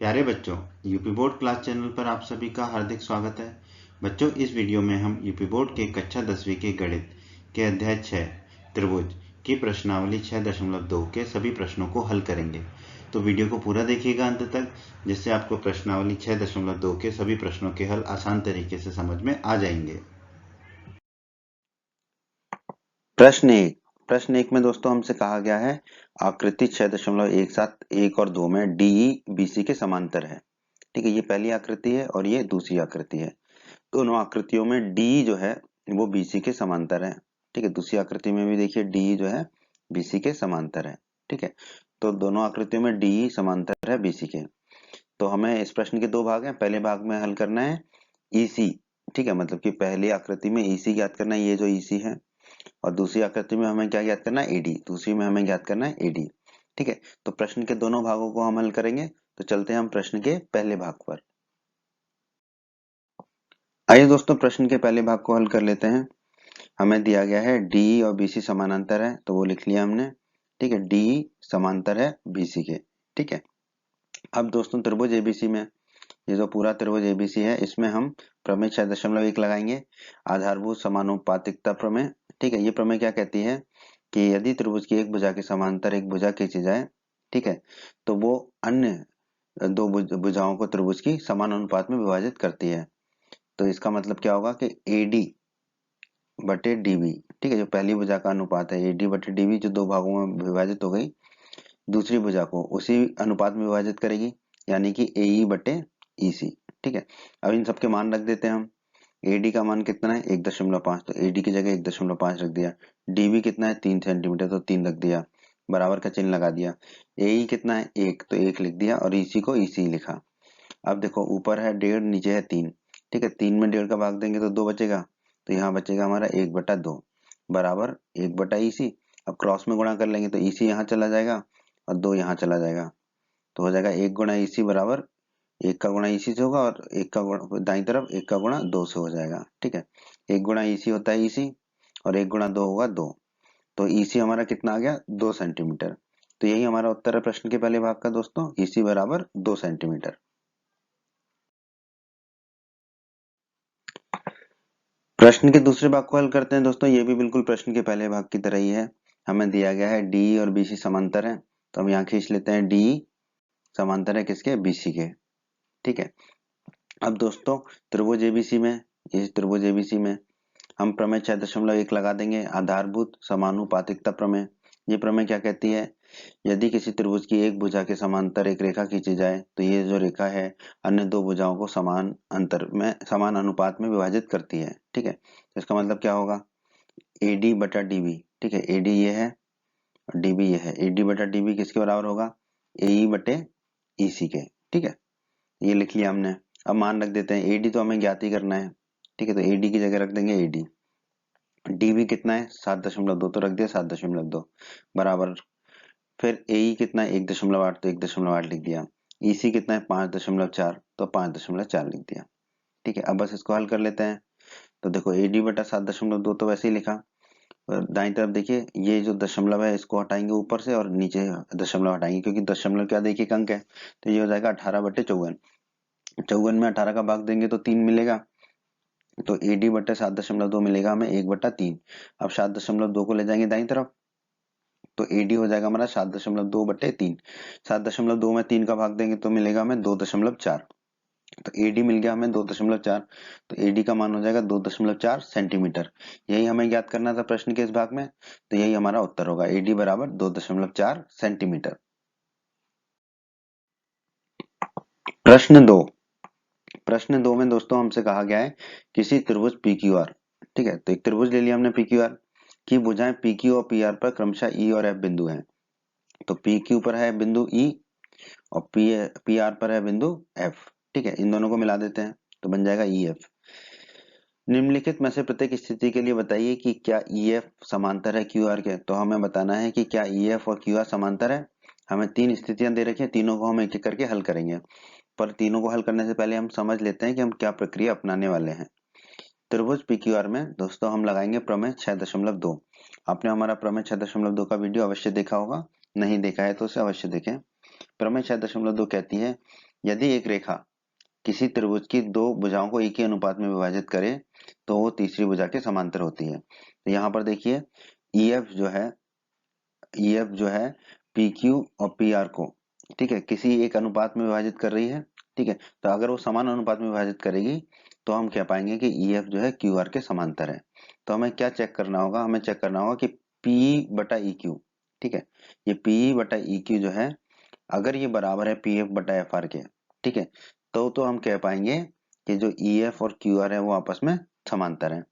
प्यारे बच्चों, UP board class channel पर आप सभी का हार्दिक स्वागत है। बच्चों, इस वीडियो में हम यूपी बोर्ड के कक्षा 10वीं के गणित के अध्याय 6 त्रिभुज की प्रश्नावली 6.2 के सभी प्रश्नों को हल करेंगे। तो वीडियो को पूरा देखिएगा अंत तक, जिससे आपको प्रश्नावली 6.2 के सभी प्रश्नों के हल आसान तरीके से समझ में आ जाएंगे। प्रश्न एक में दोस्तों हमसे कहा गया है आकृति 6.17 1 और 2 में डीई बीसी के समांतर है। ठीक है, ये पहली आकृति है और ये दूसरी आकृति है। दोनों आकृतियों में डीई जो है वो बीसी के समांतर है। ठीक है, दूसरी आकृति में भी देखिए डीई जो है बीसी के समांतर है। ठीक है, तो दोनों आकृतियों में डीई समांतर है बीसी के। तो हमें इस प्रश्न के दो भाग हैं। पहले भाग में हल करना है ईसी। ठीक है, मतलब कि पहली आकृति में ईसी ज्ञात करना है, ये जो ईसी है, और दूसरी आकृति में हमें क्या ज्ञात करना है, एडी। दूसरी में हमें ज्ञात करना है एडी। ठीक है, तो प्रश्न के दोनों भागों को हम हल करेंगे। तो चलते हैं हम प्रश्न के पहले भाग पर। आइए दोस्तों, प्रश्न के पहले भाग को हल कर लेते हैं। हमें दिया गया है डी और बीसी समानांतर है, तो वो लिख लिया हमने। ठीक है, डी समांतर है बीसी के। ठीक है, अब दोस्तों त्रिभुज एबीसी में, ये जो पूरा त्रिभुज एबीसी है, इसमें हम प्रमेय 6.1 लगाएंगे, आधारभूत समानुपातिकता प्रमेय। ठीक है, ये प्रमेय क्या कहती है कि यदि त्रिभुज की एक भुजा के समांतर एक भुजा खींची जाए, ठीक है, तो वो अन्य दो भुजाओं को त्रिभुज की समान अनुपात में विभाजित करती है। तो इसका मतलब क्या होगा कि एडी बटे डीबी, ठीक है, जो पहली भुजा का अनुपात है एडी बटे डीबी, जो दो भागों में विभाजित हो गई, दूसरी भुजा को उसी अनुपात में विभाजित करेगी, यानी कि एई बटे ईसी। ठीक है, अब इन सबके मान रख देते हैं हम। एडी का मान कितना है 1.5, तो एडी की जगह 1.5 रख दिया। डीबी कितना है 3 सेंटीमीटर, तो 3 रख दिया, बराबर का चिन्ह लगा दिया। एई कितना है 1, तो 1 लिख दिया, और ईसी को ईसी लिखा। अब देखो, ऊपर है 1.5, नीचे है 3। ठीक है, 3 में 1.5 का भाग देंगे तो 2 बचेगा, तो यहाँ बचेगा हमारा 1/2 बराबर 1/ईसी। अब क्रॉस में गुणा कर लेंगे तो ईसी यहाँ चला जाएगा और 2 यहाँ चला जाएगा, तो हो जाएगा 1 गुणा ईसी बराबर 1 का गुणा ईसी से होगा, और 1 का गुणा दाईं तरफ 1 का गुणा 2 से हो जाएगा। ठीक है, 1 गुणा ईसी होता है ईसी, और 1 गुणा 2 होगा 2, तो ईसी हमारा कितना आ गया 2 सेंटीमीटर। तो यही हमारा उत्तर है प्रश्न के पहले भाग का दोस्तों, ईसी बराबर 2 सेंटीमीटर। प्रश्न के दूसरे भाग को हल करते हैं दोस्तों। ये भी बिल्कुल प्रश्न के पहले भाग की तरह ही है। हमें दिया गया है डी और बीसी समांतर है, तो हम यहाँ खींच लेते हैं डी समांतर है किसके, बीसी के। ठीक है, अब दोस्तों त्रिभुज एबीसी में, इस त्रिभुज एबीसी में हम प्रमेय 6.1 लगा देंगे, आधारभूत समानुपातिकता प्रमेय। ये प्रमेय क्या कहती है, यदि किसी त्रिभुज की एक भुजा के समांतर एक रेखा खींची जाए, तो ये जो रेखा है अन्य दो भुजाओं को समान अंतर में समान अनुपात में विभाजित करती है। ठीक है, तो इसका मतलब क्या होगा, एडी बटा डीबी। ठीक है, एडी ये है और डीबी ये है। एडी बटा डीबी किसके बराबर होगा, एई बटे ईसी के। ठीक है, ये लिख लिया हमने। अब मान रख देते हैं, एडी तो हमें ज्ञात ही करना है। ठीक है, तो एडी की जगह रख देंगे एडी। डीबी कितना है 7.2, तो रख दिया 7.2 बराबर। फिर एई कितना है 1.8, तो 1.8 लिख दिया। ईसी कितना है 5.4, तो 5.4 लिख दिया। ठीक है, अब बस इसको हल कर लेते हैं। तो देखो एडी बटा 7.2 तो वैसे ही लिखा, और दाईं तरफ देखिए ये जो दशमलव है इसको हटाएंगे ऊपर से, और नीचे दशमलव हटाएंगे, क्योंकि दशमलव क्या देखिए अंक है, तो ये हो जाएगा 18/54। 54 में 18 का भाग देंगे तो 3 मिलेगा, तो एडी बटे 7.2 मिलेगा हमें 1/3। अब 7.2 को ले जाएंगे दाईं तरफ, तो एडी हो जाएगा हमारा 7.2/3। 7.2 में 3 का भाग देंगे तो मिलेगा हमें 2.4, तो एडी मिल गया हमें 2.4। तो एडी का मान हो जाएगा 2.4 सेंटीमीटर। यही हमें ज्ञात करना था प्रश्न के इस भाग में, तो यही हमारा उत्तर होगा, एडी बराबर 2.4 सेंटीमीटर। प्रश्न 2। प्रश्न 2 में दोस्तों हमसे कहा गया है किसी त्रिभुज PQR, ठीक है, तो एक त्रिभुज ले लिया हमने PQR की भुजाएं PQ और PR पर क्रमशः E और F बिंदु हैं। तो PQ पर है बिंदु E और PR पर है बिंदु F। ठीक है, इन दोनों को मिला देते हैं तो बन जाएगा EF। निम्नलिखित में से प्रत्येक स्थिति के लिए बताइए कि क्या EF समांतर है QR के। तो हमें बताना है कि क्या EF और QR समांतर है। हमें 3 स्थितियां दे रखी हैं, तीनों को हम एक एक करके हल करेंगे, पर तीनों को हल करने से पहले हम समझ लेते हैं कि हम क्या प्रक्रिया अपनाने वाले हैं। त्रिभुज PQR में दोस्तों हम लगाएंगे प्रमेय 6.2। आपने हमारा प्रमेय 6.2 का वीडियो अवश्य देखा होगा, नहीं देखा है तो उसे अवश्य देखें। प्रमेय 6.2 कहती है यदि एक रेखा किसी त्रिभुज की दो भुजाओं को एक ही अनुपात में विभाजित करे तो वो तीसरी भुजा के समांतर होती है। तो यहाँ पर देखिए EF जो है PQ और PR को, ठीक है, किसी एक अनुपात में विभाजित कर रही है, ठीक है। तो अगर वो समान अनुपात में विभाजित करेगी तो हम कह पाएंगे कि EF जो है QR के समांतर है। तो हमें क्या चेक करना होगा, हमें चेक करना होगा कि PE बटा EQ, ठीक है, ये PE बटा EQ जो है अगर ये बराबर है PF बटा FR के, ठीक है, तो हम कह पाएंगे कि जो EF और QR है वो आपस में समांतर है।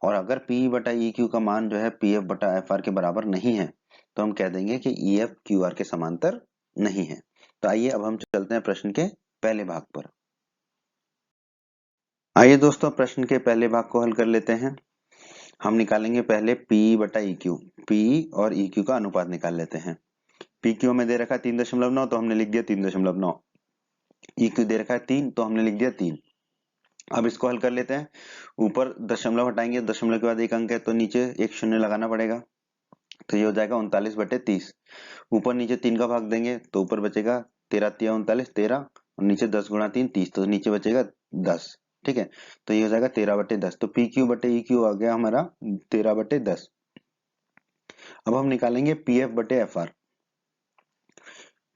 और अगर PE बटा EQ का मान जो है PF बटा FR के बराबर नहीं है तो हम कह देंगे कि EF QR के समांतर नहीं है। तो आइए अब हम चलते हैं प्रश्न के पहले भाग पर। आइए दोस्तों प्रश्न के पहले भाग को हल कर लेते हैं। हम निकालेंगे पहले PE बटा EQ, PE और EQ का अनुपात निकाल लेते हैं। PQ में दे रखा है 3.9 तो हमने लिख दिया 3.9, EQ दे रखा है 3 तो हमने लिख दिया 3। अब इसको हल कर लेते हैं। ऊपर दशमलव हटाएंगे, दशमलव के बाद एक अंक है तो नीचे एक शून्य लगाना पड़ेगा, तो ये हो जाएगा 39/30। ऊपर नीचे 3 का भाग देंगे तो ऊपर बचेगा 13 तिया 39, 13 और नीचे 10 गुणा 3 30, तो नीचे बचेगा 10, ठीक है। तो ये हो जाएगा 13/10। तो PQ बटे EQ आ गया हमारा 13/10। अब हम निकालेंगे PF बटे FR,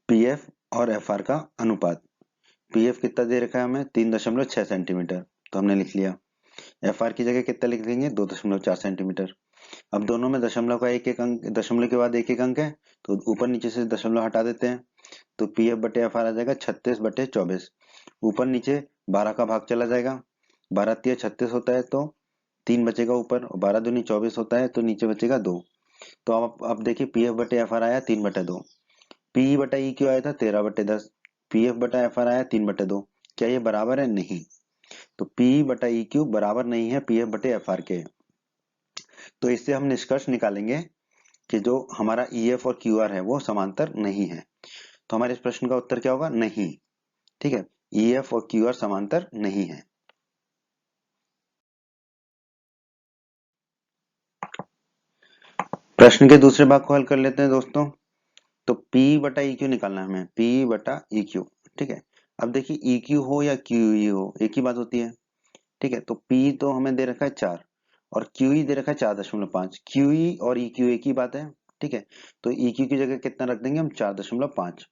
PF और FR का अनुपात। PF कितना दे रखा है हमें 3.6 सेंटीमीटर, तो हमने लिख लिया। FR की जगह कितना लिख देंगे 2.4 सेंटीमीटर। अब दोनों में दशमलव का एक एक अंक, दशमलव के बाद एक एक अंक है तो ऊपर नीचे से दशमलव हटा देते हैं, तो PF बटे FR आ जाएगा 36/24। ऊपर नीचे 12 का भाग चला जाएगा, 12 तिया 36 होता है तो 3 बचेगा ऊपर, और 12 दूनी 24 होता है तो नीचे बचेगा 2। तो अब देखिए PF बटे FR आया 3/2, PE बटा EQ आया था 13/10, PF बटा FR आया 3/2। क्या ये बराबर है? नहीं। तो PE बटा EQ बराबर नहीं है PF बटे FR के। तो इससे हम निष्कर्ष निकालेंगे कि जो हमारा EF और QR है वो समांतर नहीं है। तो हमारे इस प्रश्न का उत्तर क्या होगा? नहीं, ठीक है, EF और QR समांतर नहीं है। प्रश्न के दूसरे भाग को हल कर लेते हैं दोस्तों। तो PE बटा EQ निकालना है हमें, PE बटा EQ, ठीक है। अब देखिए EQ हो या QE हो एक ही बात होती है, ठीक है। तो PE तो हमें दे रखा है 4 और QE दे रखा है 4.5। QE और EQ एक ही बात है, ठीक है। तो EQ की जगह कितना रख देंगे हम 4.5।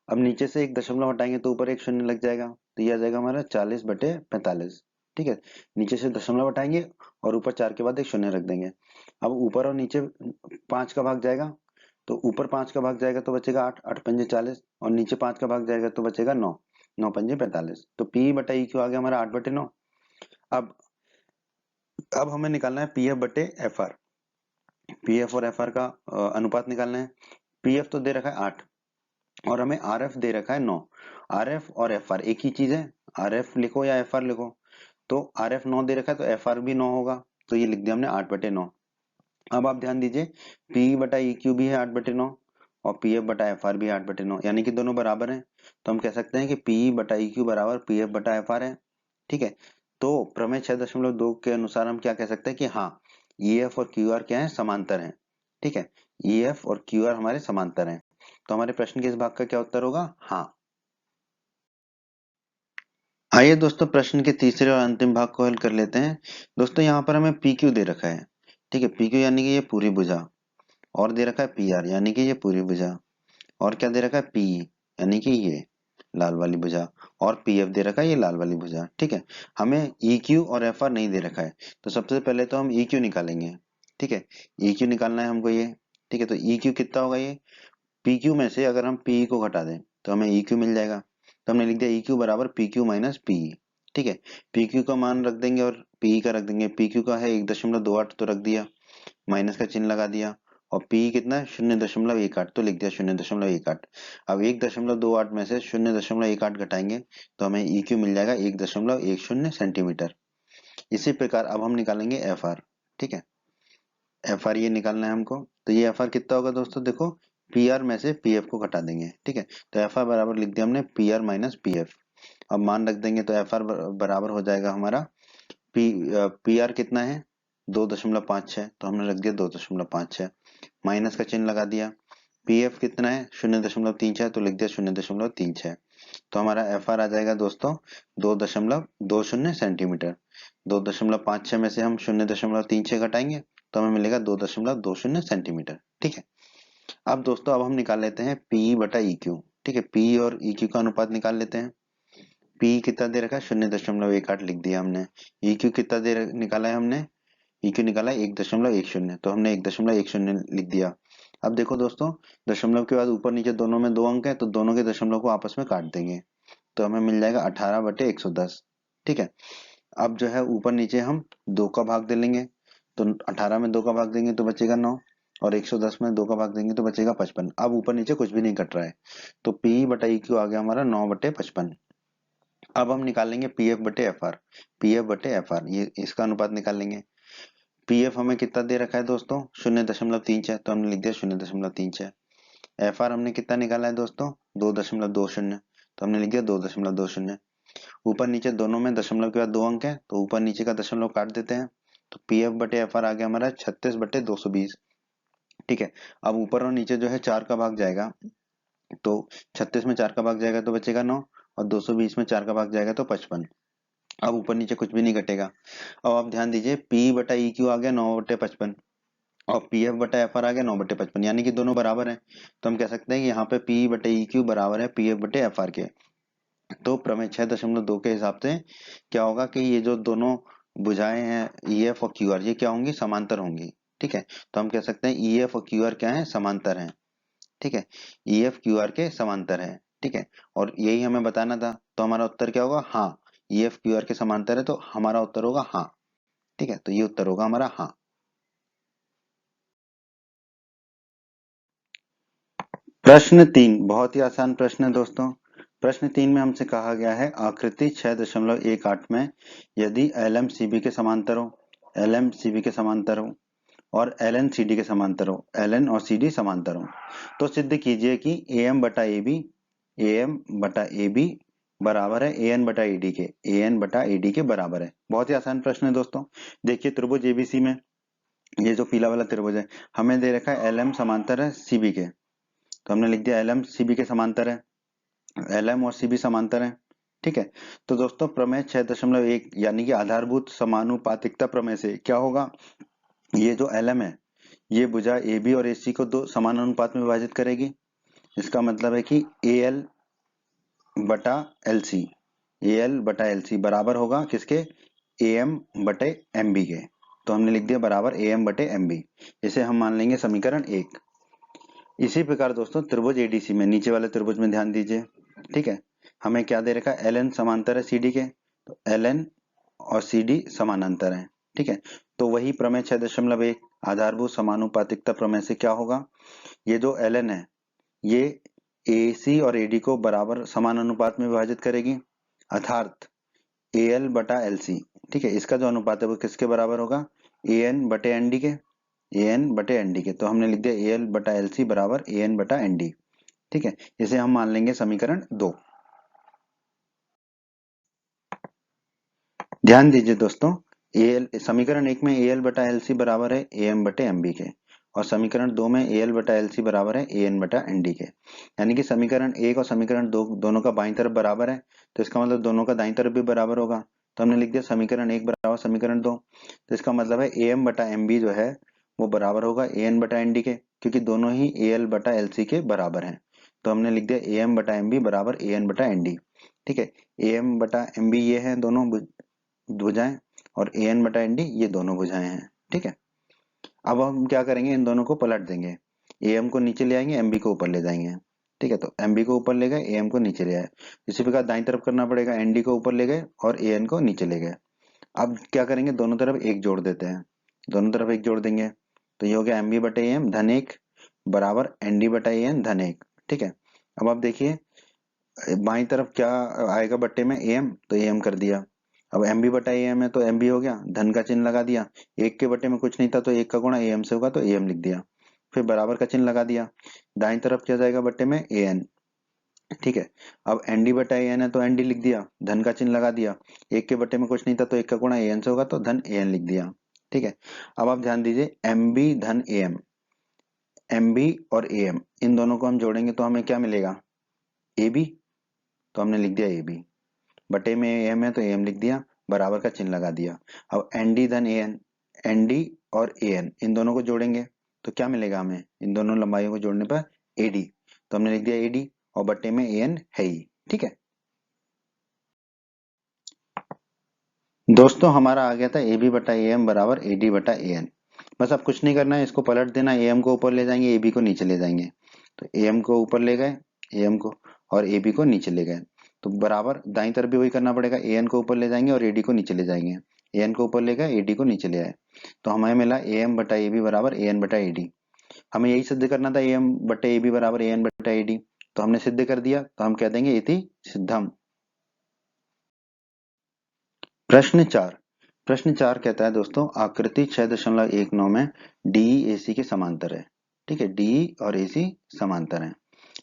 अब नीचे से एक दशमलव हटाएंगे तो ऊपर एक शून्य लग जाएगा, तो यह आ जाएगा हमारा 40/45, ठीक है। नीचे से दशमलव हटाएंगे और ऊपर 4 के बाद एक शून्य रख देंगे। अब ऊपर और नीचे 5 का भाग जाएगा, तो ऊपर 5 का भाग जाएगा तो बचेगा 8, 8 पंजे 40, और नीचे 5 का भाग जाएगा तो बचेगा 9, 9 पंजे 45। तो PE बटा EQ आ गया हमारा 8/9। अब हमें निकालना है PF बटे FR, PF और FR का अनुपात निकालना है। PF तो दे रखा है 8 और हमें RF दे रखा है 9। RF और FR एक ही चीज है, RF लिखो या FR लिखो। तो RF 9 दे रखा है तो FR भी 9 होगा, तो ये लिख दिया हमने 8/9। अब आप ध्यान दीजिए PE बटा EQ भी है 8/9 और PF बटा FR भी 8/9, यानी कि दोनों बराबर हैं। तो हम कह सकते हैं कि PE बटा EQ बराबर PF बटा FR है, ठीक है। तो प्रमेय 6.2 के अनुसार हम क्या कह सकते हैं कि हाँ EF और QR क्या है? समांतर हैं, ठीक है। EF और QR हमारे समांतर हैं। तो हमारे प्रश्न के इस भाग का क्या उत्तर होगा? हाँ। आइए दोस्तों प्रश्न के तीसरे और अंतिम भाग को हल कर लेते हैं। दोस्तों यहाँ पर हमें PQ दे रखा है, ठीक है, PQ यानी कि ये पूरी भुजा, और दे रखा है PR यानी कि ये पूरी भुजा, और क्या दे रखा है PE यानी कि ये लाल वाली भुजा, और PF दे रखा है ये लाल वाली भुजा, ठीक है। हमें EQ और FR नहीं दे रखा है, तो सबसे पहले तो हम EQ निकालेंगे, ठीक है। EQ निकालना है हमको ये, ठीक है। तो EQ कितना होगा? ये PQ में से अगर हम PE को घटा दें तो हमें EQ मिल जाएगा। तो हमने लिख दिया EQ बराबर PQ माइनस PE, ठीक है। PQ का मान रख देंगे और PE का रख देंगे। PQ का है 1.28 तो रख दिया, माइनस का चिन्ह लगा दिया, और PE कितना है 0.18 तो लिख दिया 0.18। अब 1.28 में से 0.18 घटाएंगे तो हमें EQ मिल जाएगा 1.10 सेंटीमीटर। इसी प्रकार अब हम निकालेंगे FR, ठीक है। FR ये निकालना है हमको, तो ये FR कितना होगा दोस्तों? देखो PR में से PF को घटा देंगे, ठीक है। तो FR बराबर लिख दिया हमने PR माइनस PF। अब मान रख देंगे तो FR बराबर हो जाएगा हमारा PR कितना है 2.56, तो हमने रख दिया 2.56, माइनस का चिन्ह लगा दिया। पी एफ कितना है 0.36 तो लिख दिया 0.36। तो हमारा एफ आर आ जाएगा दोस्तों 2.20 सेंटीमीटर। 2.56 में से हम 0.36 घटाएंगे तो हमें मिलेगा 2.20 सेंटीमीटर। ठीक है। अब दोस्तों अब हम निकाल लेते हैं पी बटा ई क्यू। ठीक है, पी और ई क्यू का अनुपात निकाल लेते हैं। पी कितना दे रखा है 0.18 लिख दिया हमने। ई क्यू कितना निकाला है हमने, ई क्यू निकाला है 1.10 तो हमने 1.10 लिख दिया। अब देखो दोस्तों, दशमलव के बाद ऊपर नीचे दोनों में 2 अंक है तो दोनों के दशमलव को आपस में काट देंगे तो हमें मिल जाएगा 18/110। ठीक है। अब जो है ऊपर नीचे हम 2 का भाग दे लेंगे तो 18 में 2 का भाग देंगे तो बचेगा 9 और 110 में 2 का भाग देंगे तो बचेगा 55। अब ऊपर नीचे कुछ भी नहीं कट रहा है तो P बटा ई क्यू आ गया हमारा 9/55। अब हम निकाल लेंगे पी एफ बटे एफ आर। पी एफ बटे एफ आर ये इसका अनुपात निकाल लेंगे। पी एफ हमें कितना दे रखा है दोस्तों 0.36 तो हमने लिख दिया 0.36। एफ आर हमने कितना निकाला है दोस्तों 2.20 तो हमने लिख दिया 2.20। ऊपर नीचे दोनों में दशमलव के बाद 2 अंक है तो ऊपर नीचे का दशमलव काट देते हैं तो पी एफ बटे एफ आर आ गया हमारा 36/220। ठीक है। अब ऊपर और नीचे जो है 4 का भाग जाएगा तो 36 में 4 का भाग जाएगा तो बचेगा 9 और 220 में 4 का भाग जाएगा तो 55। अब ऊपर नीचे कुछ भी नहीं घटेगा। अब आप ध्यान दीजिए पी बटा ई क्यू आ गया 9/55 और पी एफ बटा एफ आर आ गया 9/55 यानी कि दोनों बराबर हैं। तो हम कह सकते हैं कि यहाँ पे पी बटे ई क्यू बराबर है पी एफ बटे एफ आर के। तो प्रमेय 6.2 के हिसाब से क्या होगा कि ये जो दोनों भुजाएं हैं ई एफ और क्यू आर ये क्या होंगी समांतर होंगी। ठीक है। तो हम कह सकते हैं ई एफ और क्यू आर क्या है समांतर हैं। ठीक है, ई एफ क्यू आर के समांतर है। ठीक है, और यही हमें बताना था तो हमारा उत्तर क्या होगा हाँ। ई एफ क्यू आर के समांतर है तो हमारा उत्तर होगा हाँ। ठीक है, तो ये उत्तर होगा हमारा हाँ। प्रश्न 3 बहुत ही आसान प्रश्न है दोस्तों। प्रश्न 3 में हमसे कहा गया है आकृति 6.18 में यदि एल एम सी बी के समांतर हो, एल एम सी बी के समांतर हो और एल एन सी डी के समांतर हो, एल एन और सी डी समांतर हो तो सिद्ध कीजिए कि ए एम बटा ए बी बराबर है ए एन बटा ए डी के, ए एन बटा ए डी के बराबर है। बहुत ही आसान प्रश्न है दोस्तों। देखिए त्रिभुज एबीसी में ये जो पीला वाला त्रिभुज है हमें दे रखा है एल एम समांतर है सी बी के तो हमने लिख दिया एल एम सी बी के समांतर है, एल एम और सी बी समांतर है। ठीक है। तो दोस्तों प्रमेय 6.1 यानी कि आधारभूत समानुपातिकता प्रमेय से क्या होगा, ये जो एल एम है ये भुजा ए बी और ए सी को दो समान अनुपात में विभाजित करेगी। इसका मतलब है कि ए एल बटा एल सी, ए एल बटा एल सी बराबर होगा किसके ए एम बटे एम बी के। तो हमने लिख दिया बराबर ए एम बटे एम बी। इसे हम मान लेंगे समीकरण 1। इसी प्रकार दोस्तों त्रिभुज एडीसी में नीचे वाले त्रिभुज में ध्यान दीजिए। ठीक है, हमें क्या दे रखा है एल एन समांतर है सी डी के तो एल एन और सी डी समानांतर है। ठीक है, तो वही प्रमेय 6.1 आधारभूत समानुपातिकता प्रमेय से क्या होगा, ये जो एल एन है ये ए सी और ए डी को बराबर समान अनुपात में विभाजित करेगी अर्थात ए एल बटा एल सी। ठीक है, इसका जो अनुपात है वो किसके बराबर होगा ए एन बटे एन डी के, ए एन बटे एन डी के। तो हमने लिख दिया ए एल बटा एल सी बराबर ए एन बटा एन डी। ठीक है, इसे हम मान लेंगे समीकरण 2। ध्यान दीजिए दोस्तों, एल समीकरण 1 में ए एल बटा एल सी बराबर है ए एम बटे एम बी के और समीकरण 2 में ए एल बटा एल सी बराबर है ए एन बटा एन डी के। यानी कि समीकरण 1 और समीकरण 2 दोनों का बाईं तरफ बराबर है तो इसका मतलब दोनों का दाईं तरफ भी बराबर होगा। तो हमने लिख दिया समीकरण 1 बराबर समीकरण 2। तो इसका मतलब है ए एम बटा एम बी जो है वो बराबर होगा ए एन बटा एन डी के क्योंकि दोनों ही ए एल बटा एल सी के बराबर हैं। तो हमने लिख दिया ए एम बटा एम बी बराबर ए एन बटा एन डी। ठीक है, ए एम बटा एम बी ये है दोनों भुजाएं और ए एन बटा एन डी ये दोनों भुजाएं हैं। ठीक है, अब हम क्या करेंगे इन दोनों को पलट देंगे, ए एम को नीचे ले आएंगे एम बी को ऊपर ले जाएंगे। ठीक है, तो एम बी को ऊपर ले गए ए एम को नीचे ले आए। इसी प्रकार दाईं तरफ करना पड़ेगा, एन डी को ऊपर ले गए और ए एन को नीचे ले गए। अब क्या करेंगे दोनों तरफ एक जोड़ देते हैं, दोनों तरफ एक जोड़ देंगे तो ये हो गया एम बी बटे ए एम धन 1 बराबर एन डी बटा ए एन धन 1। ठीक है, अब आप देखिए बाईं तरफ क्या आएगा बट्टे में ए एम तो ए एम कर दिया। अब एम बी बटा ए एम है तो एम बी हो गया, धन का चिन्ह लगा दिया, एक के बटे में कुछ नहीं था तो एक का गुणा ए एम से होगा तो ए एम लिख दिया, फिर बराबर का चिन्ह लगा दिया। दाईं तरफ क्या जाएगा बट्टे में ए एन। ठीक है, अब एन डी बटा ए एन है तो एन डी लिख दिया, धन का चिन्ह लगा दिया, एक के बटे में कुछ नहीं था तो एक का गुणा ए एन से होगा तो धन ए एन लिख दिया। ठीक है, अब आप ध्यान दीजिए एम बी धन ए एम, MB और AM इन दोनों को हम जोड़ेंगे तो हमें क्या मिलेगा, AB। तो हमने लिख दिया AB, बटे में AM है तो AM लिख दिया, बराबर का चिन्ह लगा दिया। अब ND धन AN, ND और AN इन दोनों को जोड़ेंगे तो क्या मिलेगा हमें, इन दोनों लंबाइयों को जोड़ने पर AD। तो हमने लिख दिया AD और बटे में AN है ही। ठीक है दोस्तों, हमारा आ गया था AB बटा AM बराबर AD बटा AN। बस अब कुछ नहीं करना है, इसको पलट देना, AM को ऊपर ले जाएंगे, AB को नीचे ले जाएंगे। तो AM को ऊपर ले गए, AM को, और AB को नीचे ले गए। तो बराबर दाईं तरफ भी वही करना पड़ेगा, AN को ऊपर ले जाएंगे और AD को नीचे ले जाएंगे। AN को ऊपर ले गए, AD को नीचे ले आए। तो हमें मिला AM बटा AB बराबर AN बटा AD। हमें यही सिद्ध करना था, AM बटे AB बराबर AN बटा AD। तो हमने सिद्ध कर दिया, तो हम कह देंगे इति सिद्धम। प्रश्न 4 कहता है दोस्तों, आकृति 6.19 में DE AC के समांतर है। ठीक है, DE और AC समांतर है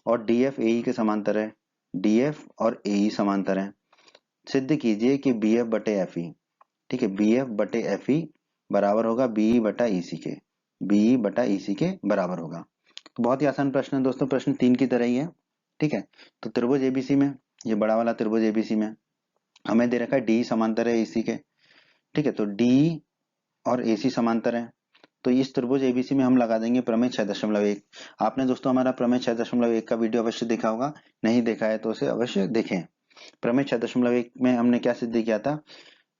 और DF AE के समांतर है, DF और AE समांतर है। सिद्ध कीजिए कि BF बटे FE, ठीक है, BF बटे FE बराबर होगा BE बटा EC के, BE बटा EC के बराबर होगा। तो बहुत ही आसान प्रश्न है दोस्तों, प्रश्न 3 की तरह ही है। ठीक है, तो त्रिभुज ABC में, ये बड़ा वाला त्रिभुज ABC में हमें दे रखा है DE समांतर है AC के। ठीक है, तो DE और AC समांतर है, तो इस त्रिभुज ABC में हम लगा देंगे प्रमेय 6.1। आपने दोस्तों हमारा प्रमेय 6.1 का वीडियो अवश्य देखा होगा, नहीं देखा है तो उसे अवश्य देखें। प्रमेय 6.1 में हमने क्या सिद्ध किया था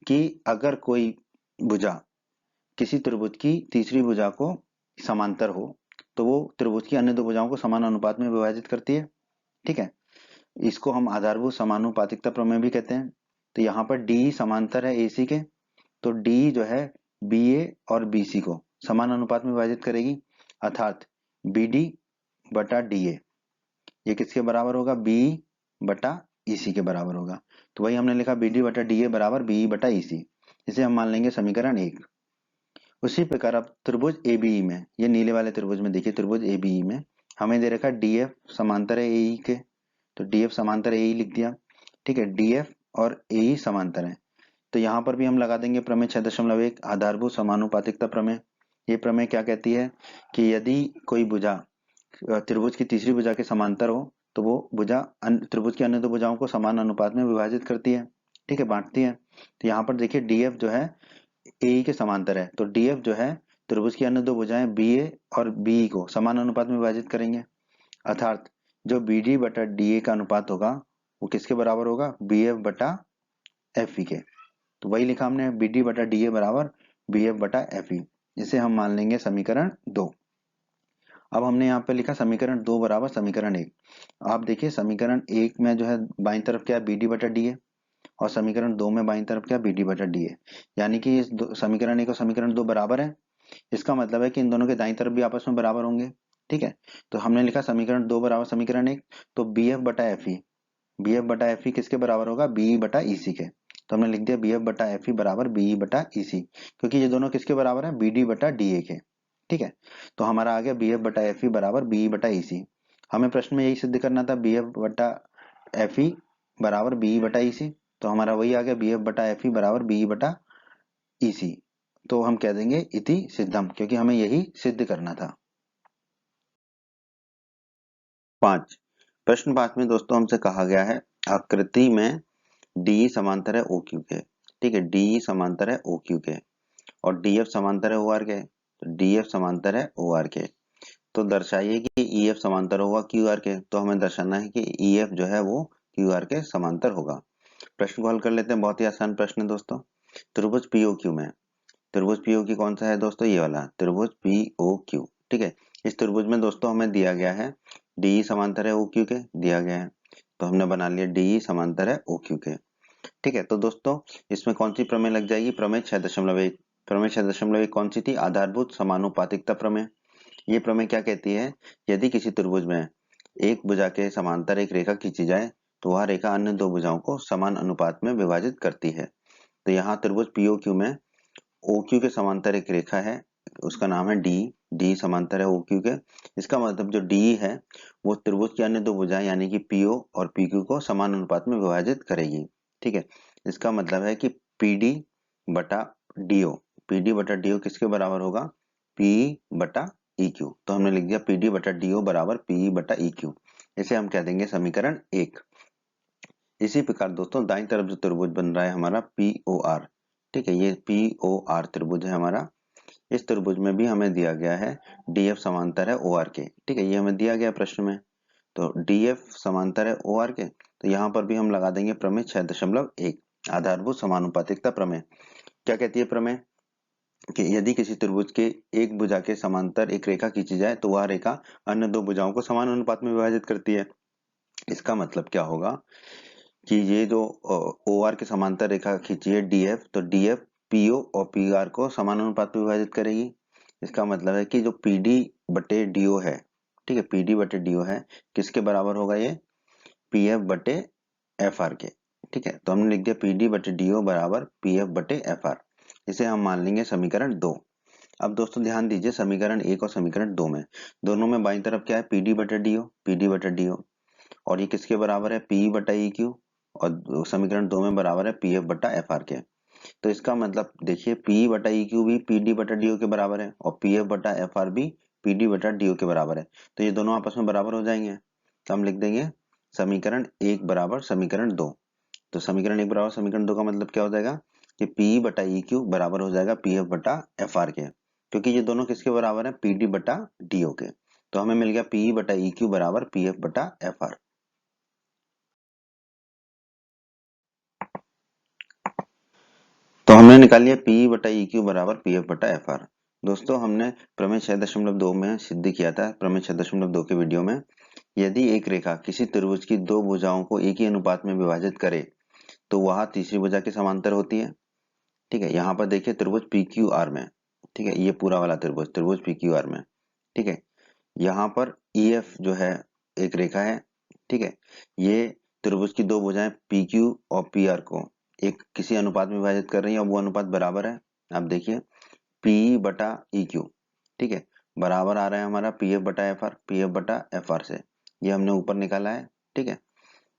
कि अगर कोई भुजा किसी त्रिभुज की तीसरी भुजा को समांतर हो तो वो त्रिभुज की अन्य दो भुजाओं को समान अनुपात में विभाजित करती है। ठीक है, इसको हम आधारभूत समानुपातिकता प्रमेय भी कहते हैं। तो यहाँ पर डी समांतर है AC के, तो D जो है BA और BC को समान अनुपात में विभाजित करेगी, अर्थात BD बटा DA ये किसके बराबर होगा, BE बटा EC के बराबर होगा। तो वही हमने लिखा BD बटा DA बराबर BE बटा EC, इसे हम मान लेंगे समीकरण 1। उसी प्रकार अब त्रिभुज ABE में, ये नीले वाले त्रिभुज में देखिए, त्रिभुज ABE में हमें दे रखा DF समांतर है AE के, तो DF समांतर AE लिख दिया। ठीक है, DF और AE समांतर है, तो यहाँ पर भी हम लगा देंगे प्रमेय 6.1 आधारभूत समानुपातिकता प्रमेय। ये प्रमेय क्या कहती है कि यदि कोई भुजा त्रिभुज की तीसरी भुजा के समांतर हो तो वो भुजा त्रिभुज की अन्य दो भुजाओं को समान अनुपात में विभाजित करती है। ठीक है, बांटती है। तो यहाँ पर देखिए DF जो है AE के समांतर है, तो DF जो है त्रिभुज की अन्य दो भुजाएं BA और BE को समान अनुपात में विभाजित करेंगे, अर्थात जो BD बटा DA का अनुपात होगा वो किसके बराबर होगा, BF बटा FE के। तो वही लिखा हमने, BD बटा DA बराबर BF बटा FE, इसे हम मान लेंगे समीकरण 2। अब हमने यहाँ पे लिखा समीकरण 2 बराबर समीकरण 1। आप देखिए समीकरण 1 में जो है बाईं तरफ क्या है, BD बटा DA, और समीकरण 2 में बाईं तरफ क्या, BD बटा DA, यानी कि इस समीकरण 1 और समीकरण 2 बराबर है। इसका मतलब है कि इन दोनों के दाईं तरफ भी आपस में बराबर होंगे। ठीक है, तो हमने लिखा समीकरण 2 बराबर समीकरण 1, तो BF बटा FE, BF बटा FE किसके बराबर होगा, BE बटा EC के। तो हमने लिख दिया BF बटा FE बराबर BE बटा EC, क्योंकि ये दोनों किसके बराबर है, BD बटा DA के। ठीक है, तो हमारा आ गया BF बटा FE बराबर BE बटा EC। हमें प्रश्न में यही सिद्ध करना था, BF बटा FE बराबर BE बटा EC, तो हमारा वही आ गया BF बटा FE बराबर BE बटा EC। तो हम कह देंगे इति सिद्धम, क्योंकि हमें यही सिद्ध करना था। 5 प्रश्न 5 में दोस्तों हमसे कहा गया है आकृति में DE समांतर है OQ के। ठीक है, DE समांतर है OQ के और DF समांतर है OR के, तो DF समांतर है OR के। तो दर्शाइए कि EF समांतर होगा QR के, तो हमें दर्शाना है कि EF जो है वो QR के समांतर होगा। प्रश्न को हल कर लेते हैं, बहुत ही आसान प्रश्न है दोस्तों। त्रिभुज POQ में, त्रिभुज POQ कौन सा है दोस्तों, ये वाला त्रिभुज POQ। ठीक है, इस त्रिभुज में दोस्तों हमें दिया गया है DE समांतर है OQ के, दिया गया है, तो हमने बना लिया DE समांतर है OQ के। ठीक है, तो दोस्तों इसमें कौन सी प्रमेय लग जाएगी, प्रमेय 6.1। प्रमेय 6.1 कौन सी थी, आधारभूत समानुपातिकता प्रमेय। ये प्रमेय क्या कहती है, यदि किसी त्रिभुज में एक भुजा के समांतर एक रेखा खींची जाए तो वह रेखा अन्य दो भुजाओं को समान अनुपात में विभाजित करती है। तो यहाँ त्रिभुज POQ में OQ के समांतर एक रेखा है, उसका नाम है D समांतर है OQ के। इसका मतलब जो D है वो त्रिभुज की अन्य दो भुजाएं यानी कि PO और PQ को समान अनुपात में विभाजित करेगी। ठीक है, इसका मतलब है कि PD बटा DO, PD बटा DO किसके बराबर होगा, PE बटा ई क्यू। तो हमने लिख दिया पी डी बटा डी ओ बराबर पी बटा ई क्यू। इसे हम कह देंगे समीकरण 1। इसी प्रकार दोस्तों दाईं तरफ जो त्रिभुज बन रहा है हमारा पी ओ आर, ठीक है, ये पी ओ आर त्रिभुज है हमारा। इस त्रिभुज में भी हमें दिया गया है डी एफ समांतर है ओ आर के, ठीक है, ये हमें दिया गया प्रश्न में। तो डी एफ समांतर है ओ आर के, तो यहाँ पर भी हम लगा देंगे प्रमेय 6.1 आधारभूत समानुपातिकता प्रमेय। क्या कहती है प्रमेय कि यदि किसी त्रिभुज के एक भुजा के समांतर एक रेखा खींची जाए तो वह रेखा अन्य दो भुजाओं को समान अनुपात में विभाजित करती है। इसका मतलब क्या होगा कि ये जो ओ आर के समांतर रेखा खींची है डी एफ, तो डी एफ पी ओ और पी आर को समान अनुपात में विभाजित करेगी। इसका मतलब है कि जो पी डी बटे डी ओ है, ठीक है, पी डी बटे डी ओ है, किसके बराबर होगा ये, पी एफ बटे एफ आर के, ठीक है। तो हमने लिख दिया पी डी बटे डी ओ बराबर पी एफ बटे एफ आर। इसे हम मान लेंगे समीकरण 2। अब दोस्तों ध्यान दीजिए समीकरण 1 और समीकरण 2 में, दोनों में बाईं तरफ क्या है, पी डी बटे डी ओ, पी डी बटे डी ओ, और ये किसके बराबर है, पी बटा ई क्यू, और समीकरण 2 में बराबर है पी एफ बटा एफ आर के। तो इसका मतलब देखिए पी बटा ई क्यू भी पी डी बटा डी ओ के बराबर है और पी एफ बटा एफ आर भी पी डी बटा डी ओ के बराबर है। तो ये दोनों आपस में बराबर हो जाएंगे। तो हम लिख देंगे समीकरण 1 बराबर समीकरण 2। तो समीकरण 1 बराबर समीकरण 2 का मतलब क्या हो जाएगा कि पी बटा ई क्यू बराबर हो जाएगा पी एफ बटा एफ आर के, क्योंकि ये दोनों किसके बराबर है, पी डी बटा डी ओ के। तो हमें मिल गया पी बटा ई क्यू बराबर पी एफ बटा एफ आर। तो हमने निकाल लिया पी बटा ई क्यू बराबर पी एफ बटा एफ आर। दोस्तों हमने प्रमेय 6.2 में सिद्ध किया था, प्रमेय 6.2 के वीडियो में, यदि एक रेखा किसी त्रिभुज की दो भुजाओं को एक ही अनुपात में विभाजित करे तो वह तीसरी भुजा के समांतर होती है, ठीक है। यहाँ पर देखिए त्रिभुज पी क्यू आर में, ठीक है, ये पूरा वाला त्रिभुज त्रिभुज पी क्यू आर में, ठीक है। यहाँ पर ई एफ जो है एक रेखा है, ठीक है, ये त्रिभुज की दो भुजाएं पी क्यू और पी आर को एक किसी अनुपात में विभाजित कर रही है और वो अनुपात बराबर है। आप देखिए पी बटा ई क्यू, ठीक है, बराबर आ रहा है हमारा पी एफ बटा एफ आर, पी एफ बटा एफ आर से, ये हमने ऊपर निकाला है, ठीक है।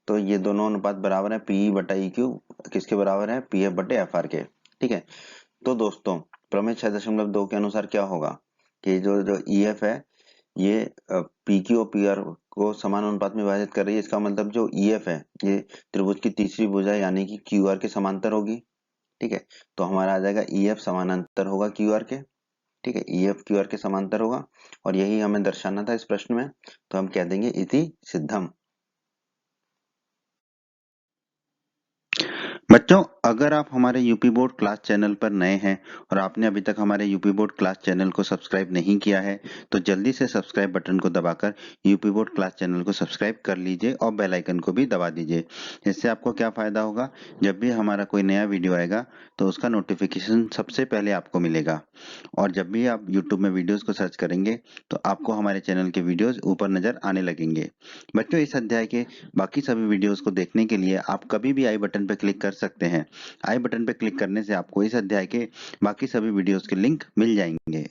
तो ये दोनों अनुपात बराबर है पी बटा ई क्यू किसके बराबर है, पी एफ बटे एफ आर के, ठीक है। तो दोस्तों प्रमेय 6.2 के अनुसार क्या होगा कि जो जो ई एफ है ये पी क्यू और पी आर को समान अनुपात में विभाजित कर रही है। इसका मतलब जो ई एफ है ये त्रिभुज की तीसरी भुजा यानी कि क्यू आर के समांतर होगी, ठीक है। तो हमारा आ जाएगा ई एफ समानांतर होगा क्यू आर के, ठीक है, ई एफ क्यू आर के समांतर होगा, और यही हमें दर्शाना था इस प्रश्न में। तो हम कह देंगे इति सिद्धम। बच्चों अगर आप हमारे यूपी बोर्ड क्लास चैनल पर नए हैं और आपने अभी तक हमारे यूपी बोर्ड क्लास चैनल को सब्सक्राइब नहीं किया है तो जल्दी से सब्सक्राइब बटन को दबाकर यूपी बोर्ड क्लास चैनल को सब्सक्राइब कर लीजिए और बेल आइकन को भी दबा दीजिए। इससे आपको क्या फायदा होगा, जब भी हमारा कोई नया वीडियो आएगा तो उसका नोटिफिकेशन सबसे पहले आपको मिलेगा, और जब भी आप यूट्यूब में वीडियोज को सर्च करेंगे तो आपको हमारे चैनल के वीडियोज ऊपर नजर आने लगेंगे। बच्चों इस अध्याय के बाकी सभी वीडियोस को देखने के लिए आप कभी भी आई बटन पर क्लिक कर सकते हैं। आई बटन पर क्लिक करने से आपको इस अध्याय के बाकी सभी वीडियोस के लिंक मिल जाएंगे।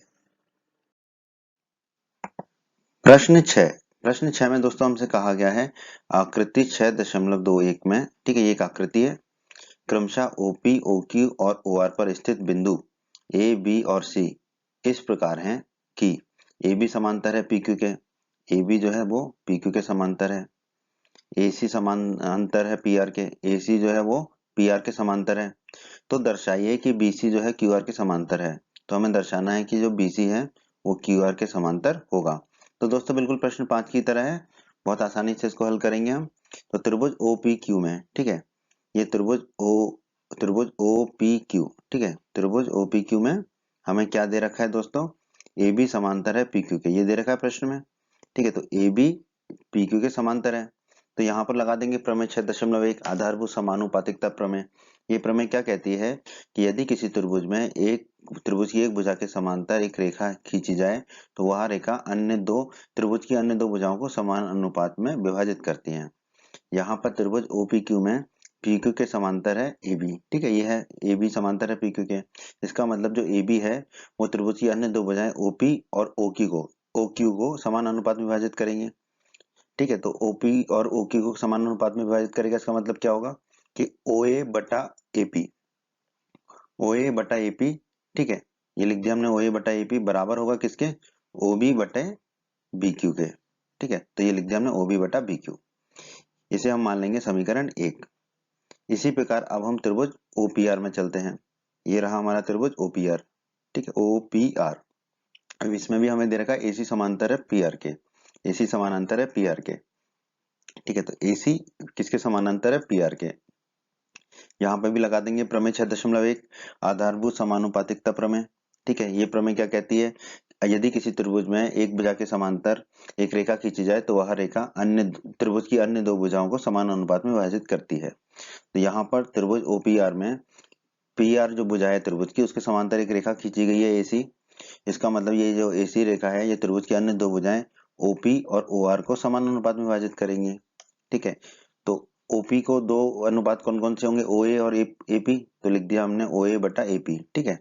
प्रश्न 6, प्रश्न 6 में दोस्तों हमसे कहा गया है आकृति 6.21 में, ठीक है, ये एक आकृति है, क्रमशः ओपी ओक्यू और ओ आर पर स्थित बिंदु ए बी और सी इस प्रकार हैं कि ए बी समांतर है पी क्यू के, ए बी जो है वो पी क्यू के समांतर है, ए सी समांतर है पी आर के, ए सी जो है वो पी आर के समांतर है। तो दर्शाइए कि बी सी जो है क्यू आर के समांतर है। तो हमें दर्शाना है कि जो बी सी है वो क्यू आर के समांतर होगा। तो दोस्तों बिल्कुल प्रश्न 5 की तरह है, बहुत आसानी से इसको हल करेंगे हम। तो त्रिभुज ओ पी क्यू में, ठीक है, ये त्रिभुज ओ पी क्यू, ठीक है, त्रिभुज ओ पी क्यू में हमें क्या दे रखा है दोस्तों, ए बी समांतर है पी क्यू के, ये दे रखा है प्रश्न में, ठीक है। तो ए बी पी क्यू के समांतर है, तो यहाँ पर लगा देंगे प्रमेय 6.1 आधारभूत समानुपातिकता प्रमेय। ये प्रमेय क्या कहती है कि यदि किसी त्रिभुज में एक त्रिभुज की एक भुजा के समांतर एक रेखा खींची जाए तो वह रेखा अन्य दो त्रिभुज की अन्य दो भुजाओं को समान अनुपात में विभाजित करती है। यहाँ पर त्रिभुज ओपीक्यू में पी क्यू के समांतर है ए बी, ठीक है, ये है ए बी समांतर है पी क्यू के। इसका मतलब जो ए बी है वो त्रिभुज की अन्य दो भुजाएं ओपी और ओ क्यू को समान अनुपात में विभाजित करेंगे, ठीक है। तो ओपी और ओक्यू को समान अनुपात में विभाजित करेगा, इसका मतलब क्या होगा कि ओ ए बटा एपी, ओ ए बटा एपी, ठीक है, ये लिख दिया हमने ओ ए बटा एपी बराबर होगा किसके, OB बटे BQ के। ठीक है, तो ये लिख दिया हमने OB बटा BQ। इसे हम मान लेंगे समीकरण 1। इसी प्रकार अब हम त्रिभुज OPR में चलते हैं। ये रहा हमारा त्रिभुज OPR। ठीक है, OPR। अब इसमें भी हमें दे रखा है AC समांतर है PR के, AC समानांतर है PR के। ठीक है, तो AC किसके समानांतर है? PR के। यहाँ पे भी लगा देंगे प्रमेय 6.1 आधारभूत समानुपातिकता प्रमेय। ठीक है, ये प्रमेय क्या कहती है? यदि किसी त्रिभुज में एक भुजा के समांतर एक रेखा खींची जाए तो वह रेखा अन्य त्रिभुज की अन्य दो भुजाओं को समान अनुपात में विभाजित करती है। तो यहाँ पर त्रिभुज OPR में PR जो भुजा है त्रिभुज की, उसके समांतर एक रेखा खींची गई है AC। इसका मतलब ये जो AC रेखा है ये त्रिभुज की अन्य दो भुजाएं OP और OR को समान अनुपात में विभाजित करेंगी। ठीक है, तो OP को दो अनुपात कौन कौन से होंगे? OA और AP। तो लिख दिया हमने OA बटा AP। ठीक है,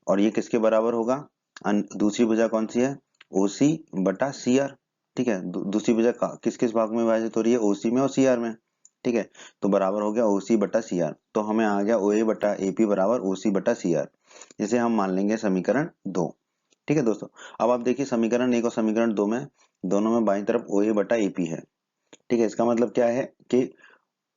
और ये किसके बराबर होगा? दूसरी भुजा कौन सी है? OC बटा CR। ठीक है, दूसरी भुजा किस किस भाग में विभाजित हो रही है? OC में और CR में। ठीक है, तो बराबर हो गया OC बटा CR। तो हमें आ गया OA बटा AP बराबर OC बटा CR। इसे हम मान लेंगे समीकरण 2। ठीक है दोस्तों, अब आप देखिए समीकरण 1 और समीकरण 2 में दोनों में बाईं तरफ OA बटा AP है। ठीक है, इसका मतलब क्या है कि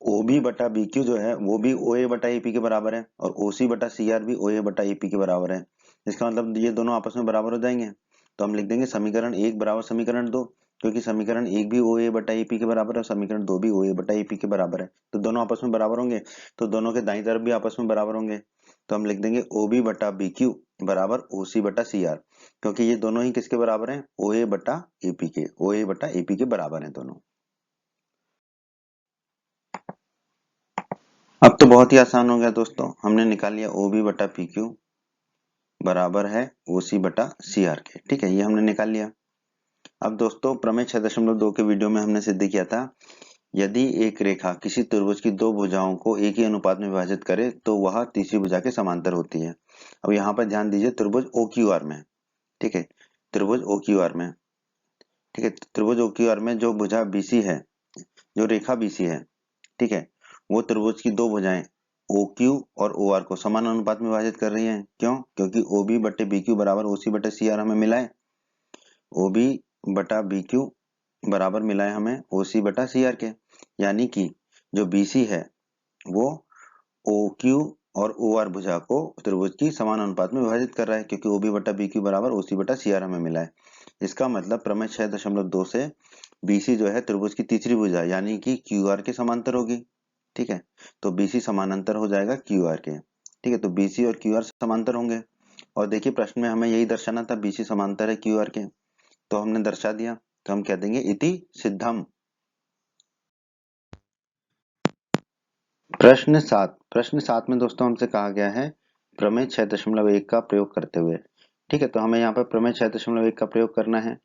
OB बटा BQ जो है वो भी OA बटा AP के बराबर है और OC बटा CR भी OA बटा AP के बराबर है। इसका मतलब ये दोनों आपस में बराबर हो जाएंगे। तो हम लिख देंगे समीकरण 1 बराबर समीकरण 2, क्योंकि समीकरण 1 भी OA बटा AP के बराबर है और समीकरण 2 भी OA बटा AP के बराबर है। तो दोनों आपस में बराबर होंगे, तो दोनों के दाईं तरफ भी आपस में बराबर होंगे। तो हम लिख देंगे OB बटा BQ बराबर OC बटा CR, क्योंकि ये दोनों ही किसके बराबर हैं? OA बटा AP के। OA बटा AP के बराबर हैं दोनों। अब तो बहुत ही आसान हो गया दोस्तों, हमने निकाल लिया OB बटा PQ बराबर है OC बटा CR के। ठीक है, ये हमने निकाल लिया। अब दोस्तों प्रमेय 6.2 के वीडियो में हमने सिद्ध किया था, यदि एक रेखा किसी त्रिभुज की दो भुजाओं को एक ही अनुपात में विभाजित करे तो वह तीसरी भुजा के समांतर होती है। अब यहाँ पर ध्यान दीजिए त्रिभुज OQR में। ठीक है, त्रिभुज OQR में। ठीक है, त्रिभुज OQR में जो भुजा BC है, जो रेखा BC है, ठीक है, वो त्रिभुज की दो भुजाएं OQ और OR को समान अनुपात में विभाजित कर रही हैं। क्यों? क्योंकि OB बटे BQ बराबर OC बटे CR हमें मिला है। OB बटा BQ बराबर मिला है हमें OC बटा CR के, यानी कि जो BC है वो OQ और OR भुजा को त्रिभुज की समान अनुपात में विभाजित कर रहा है, क्योंकि OB बटा BQ बराबर OC बटा CR हमें मिला है। इसका मतलब प्रमेय 6.2 से BC जो है त्रिभुज की तीसरी भुजा यानी कि QR के समांतर होगी। ठीक है, तो BC समानांतर हो जाएगा QR के। ठीक है, तो BC और QR समांतर होंगे। और देखिए प्रश्न में हमें यही दर्शाना था, BC समांतर है QR के, तो हमने दर्शा दिया। तो हम कह देंगे इति सिद्धम। प्रश्न 7 में दोस्तों हमसे कहा गया है प्रमेय 6.1 का प्रयोग करते हुए। ठीक है, तो हमें यहाँ पर प्रमेय 6.1 का प्रयोग करना है।